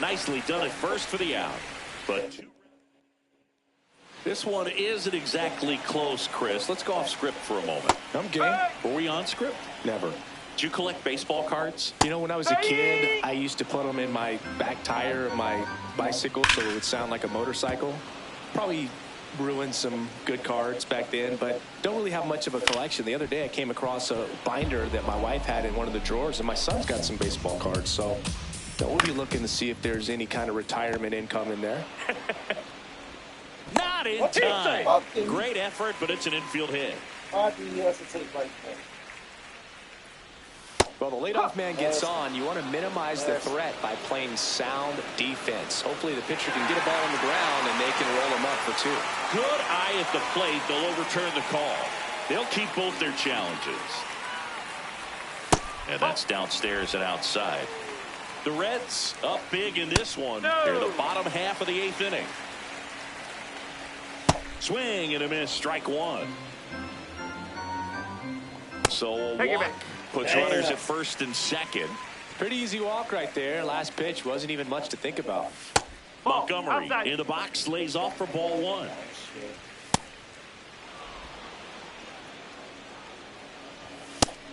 A: Nicely done at first for the out. But this one isn't exactly close, Chris. Let's go off script for a moment.
B: I'm game.
A: Were we on script?
B: Never.
A: Did you collect baseball cards?
B: You know, when I was a kid, I used to put them in my back tire of my bicycle so it would sound like a motorcycle. Probably ruined some good cards back then, but don't really have much of a collection. The other day I came across a binder that my wife had in one of the drawers, and my son's got some baseball cards. So we'll be looking to see if there's any kind of retirement income in there.
A: Not in time. Great effort, but it's an infield hit.
B: Well, the leadoff man gets on. You want to minimize the threat by playing sound defense. Hopefully the pitcher can get a ball on the ground and they can roll him up for 2.
A: Good eye at the plate. They'll overturn the call. They'll keep both their challenges. And that's downstairs and outside. The Reds up big in this one. They're the bottom half of the 8th inning. Swing and a miss. Strike 1. So a walk puts runners at first and second.
B: Pretty easy walk right there. Last pitch wasn't even much to think about.
A: Montgomery in the box, lays off for ball 1.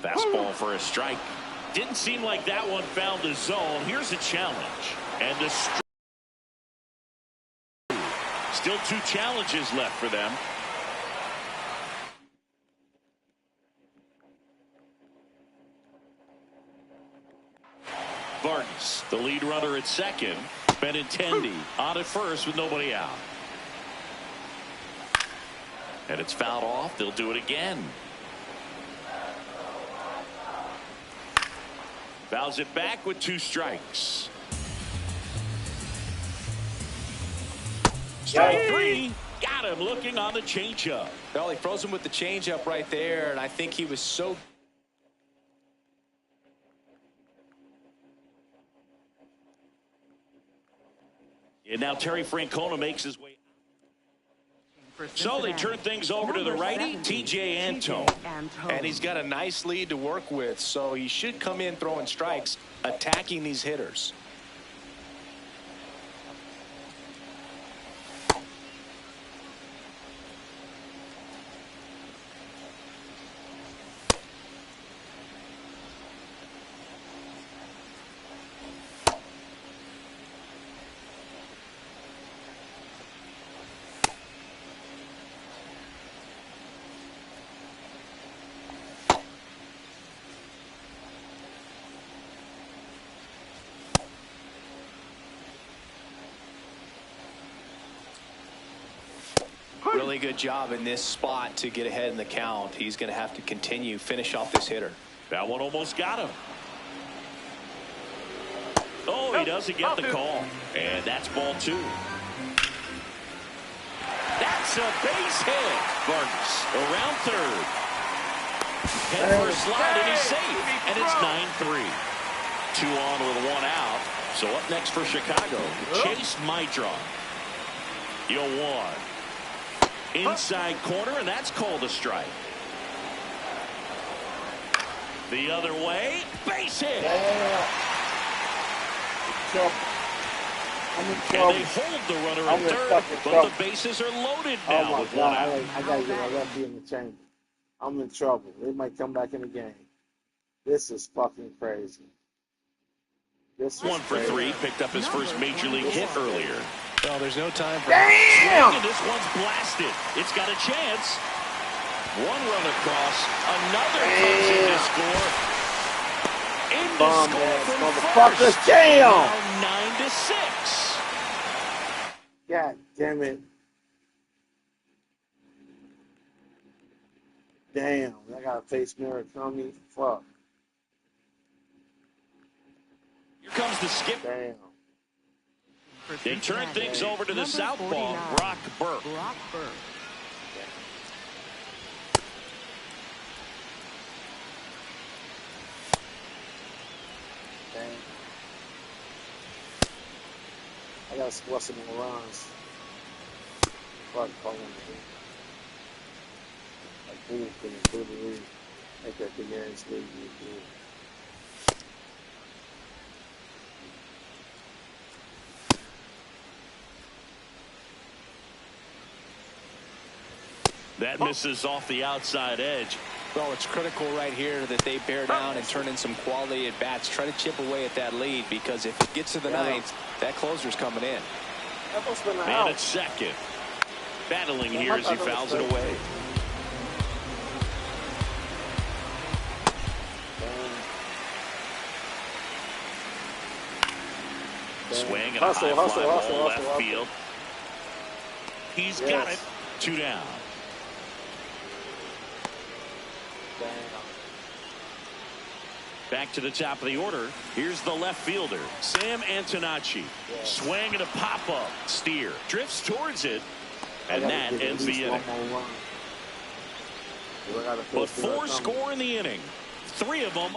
A: Fastball for a strike. Didn't seem like that one found the zone. Here's a challenge. And the still 2 challenges left for them. Vargas, the lead runner at second. Benintendi on at first with nobody out. And it's fouled off. They'll do it again. Fouls it back with 2 strikes. Strike 3. Got him looking on the changeup.
B: Well, he froze him with the changeup right there, and I think he was so.
A: And now Terry Francona makes his way. So they turn things over to the righty, T.J. Antone.
B: And he's got a nice lead to work with, so he should come in throwing strikes, attacking these hitters. Really good job in this spot to get ahead in the count. He's going to have to continue, finish off this hitter.
A: That one almost got him. Oh, he doesn't get the call. And that's ball 2. That's a base hit. Vargas around third. Head first slide, and he's safe. And it's 9-3. 2 on with 1 out. So up next for Chicago, Chase Maitron. 0-1. Inside corner, and that's called a strike. The other way, base hit.
C: I'm in
A: And
C: trouble.
A: they hold the runner at third, but the bases are loaded now
C: Oh my
A: with 1
C: God!
A: out.
C: I gotta get my lefty in the chamber. I'm in trouble. They might come back in the game. This is fucking crazy. This is
A: 1 for 3, picked up his first major league hit earlier.
B: Well, there's no time for
C: Damn!
A: And this one's blasted. It's got a chance. 1 run across. Another comes in to score. In to
C: Bomb
A: score
C: ass
A: from
C: motherfuckers.
A: first.
C: Damn!
A: Now 9-6.
C: God damn it. Damn, I got a face mirror coming. Fuck.
A: Here comes the skip.
C: Damn.
A: They turn things over to the southpaw, Brock Burke.
C: Damn. I gotta score some more runs. Fuck, calling me. Like, boom, boom, boom, boom. Make that big ass lead.
A: That misses off the outside edge.
B: Well, it's critical right here that they bear down and turn in some quality at bats. Try to chip away at that lead, because if it gets to the ninth, that closer's coming in.
C: That must have been an
A: Man
C: out.
A: at second. Battling here as he fouls it away. Swing and a high fly ball left field. He's got it. 2 down. Back to the top of the order. Here's the left fielder, Sam Antonacci. Swing and a pop-up. Steer. Drifts towards it. And that ends the inning. But 4 score in the inning. 3 of them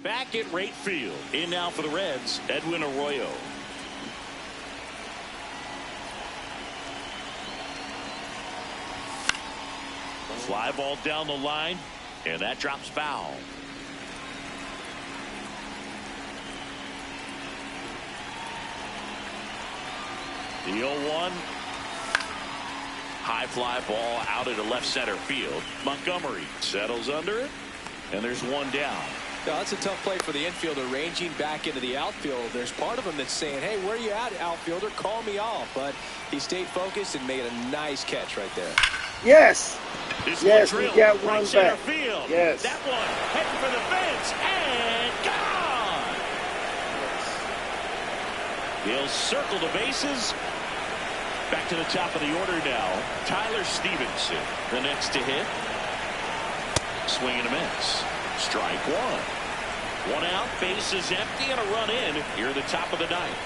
A: back at right field. In now for the Reds, Edwin Arroyo. Fly ball down the line, and that drops foul. The 0-1. High fly ball out into left center field. Montgomery settles under it, and there's 1 down.
B: No, that's a tough play for the infielder, ranging back into the outfield. There's part of him that's saying, hey, where you at, outfielder? Call me off. But he stayed focused and made a nice catch right there.
C: Yes.
A: This
C: Yes,
A: one
C: we
A: drilled
C: got
A: right
C: one
A: center
C: back.
A: field.
C: Yes.
A: That one heading for the fence and gone. He'll circle the bases. Back to the top of the order now. Tyler Stevenson, the next to hit. Swing and a miss. Strike 1. 1 out, base is empty, and a run in here at the top of the 9th.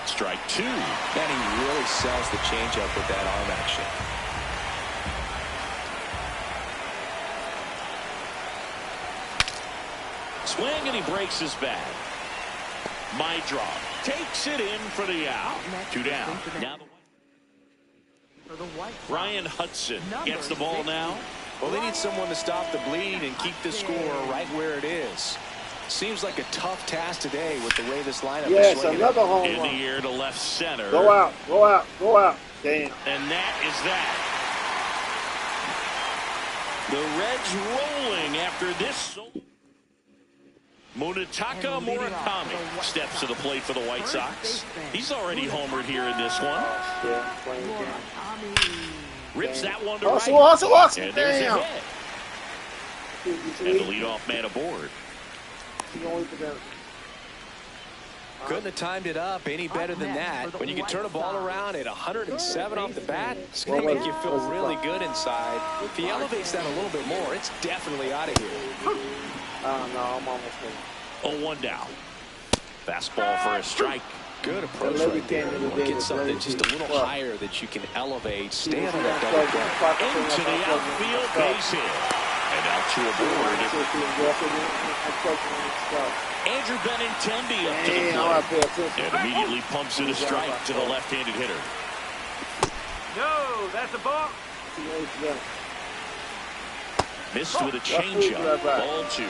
A: Strike 2.
B: And he really sells the changeup with that arm action.
A: Swing, and he breaks his bat. My drop takes it in for the out. 2 down. Now Ryan Hudson gets the ball now.
B: Well, they need someone to stop the bleed and keep the score right where it is. Seems like a tough task today with the way this lineup is swinging.
C: Another home
A: in
C: run.
A: the air to left center.
C: Go out, go out, go out. Damn.
A: And that is that. The Reds rolling after this. Munetaka Murakami steps to the plate for the White Sox. He's already homered here in this one.
C: Yeah, playing game.
A: Rips that one to
C: Awesome,
A: right.
C: awesome, awesome.
A: And there's a
C: Damn.
A: hit. And the leadoff man aboard.
B: Couldn't have timed it up any better than that. When you can turn a ball around at 107 off the bat, it's going to make you feel really good inside. If he elevates that a little bit more, it's definitely out of here.
C: No, I'm almost there.
A: 0-1 down. Fastball for a strike.
B: Good approach right there. You want to get something just a little higher that you can elevate. Stay on that double play.
A: Into the outfield, base hit. And out to a board. Andrew Benintendi up to the plate. And immediately pumps it a strike to the left-handed hitter.
E: No, that's a ball.
A: Missed with a changeup. Ball 2.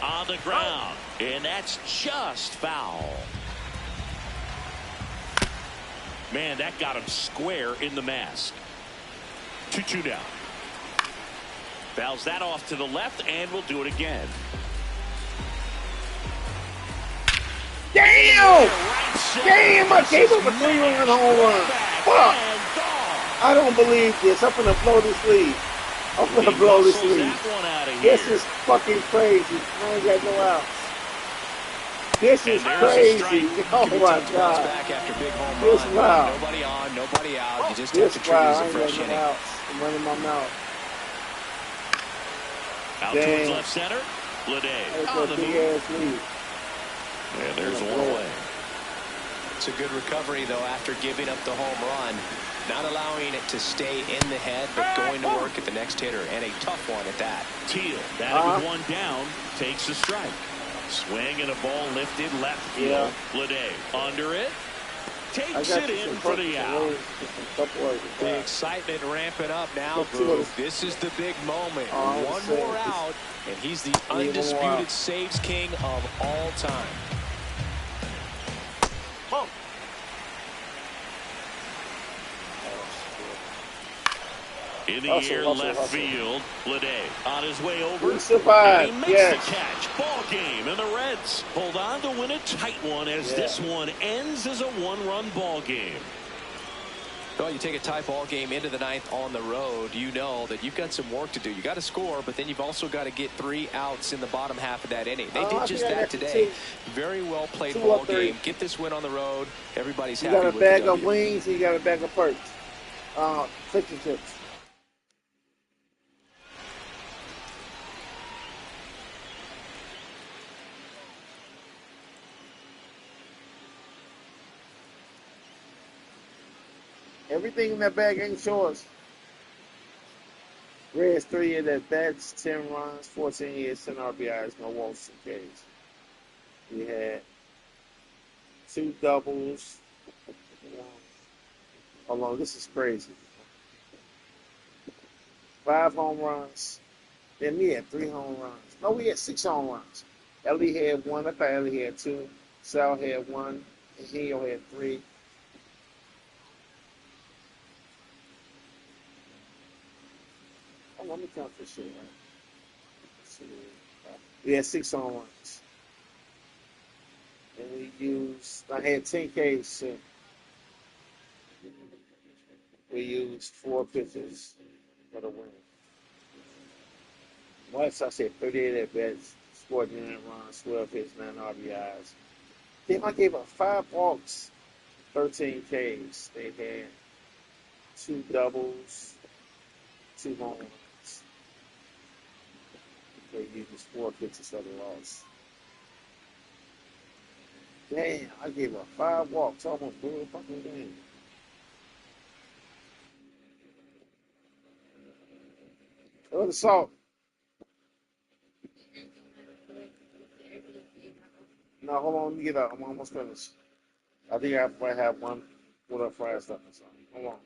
A: On the ground. And that's just foul. Man, that got him square in the mask. 2-2 down. Fouls that off to the left, and we'll do it again.
C: Damn! Damn, I gave up a 3-run home run. Fuck! I don't believe this. I'm gonna blow this lead. I'm gonna blow this lead. This is fucking crazy. I ain't got no outs. This is crazy. Oh my God.
B: Back after big home
C: This
B: run.
C: wow.
B: Nobody on, nobody out. You just
C: This
B: have to treat it as a
C: wow. I
B: fresh
C: ain't got
B: inning.
C: no outs. I'm running my mouth.
A: Out
C: Damn.
A: towards left center. Blade
C: That's
A: on
C: a
A: the
C: big
A: move.
C: ass lead.
A: And there's one away.
B: It's a good recovery, though, after giving up the home run. Not allowing it to stay in the head, but going to work at the next hitter. And a tough one at that.
A: Teal, batting with 1 down, takes a strike. Swing and a ball lifted left field. Blade under it. Takes it in for the out.
B: The excitement ramping up now, Groove. This is the big moment. One more out, and he's the undisputed saves king of all time.
A: In the
C: Hustle,
A: air,
C: hustle,
A: left
C: hustle.
A: field, Bleday on his way over.
C: He survived.
A: And he makes
C: Yes.
A: the catch. Ball game, and the Reds hold on to win a tight one as this one ends as a one-run ball game.
B: Well, you take a tie ball game into the ninth on the road, you know that you've got some work to do. You got to score, but then you've also got to get 3 outs in the bottom half of that inning. They did just that today. Very well played ball game. Get this win on the road. Everybody's happy with the W.
C: You got a bag of wings and you got a bag of perks. Fish and chips. Everything in that bag ain't yours. Reds 3 in that bats, 10 runs, 14 hits, 10 RBIs, no walks and Ks. We had 2 doubles. Hold on, this is crazy. 5 home runs. Then we had 3 home runs. No, we had 6 home runs. Ellie had 1. I thought Ellie had 2. Sal had 1. And Hio had 3. Oh, let me count this shit, right? Let's see. We had 6 home runs. And I had 10 Ks. We used 4 pitches for the win. Once I said 38 at bats, scored 9 runs, 12 hits, 9 RBIs. Then I gave up 5 walks, 13 Ks. They had 2 doubles, 2 home runs. They used 4 pitches for the loss. Damn, I gave up 5 walks, almost blew the fucking game. Oh, the salt. No, hold on, let me get up. I'm almost finished. I think I might have one with a fried stuff or something. Hold on.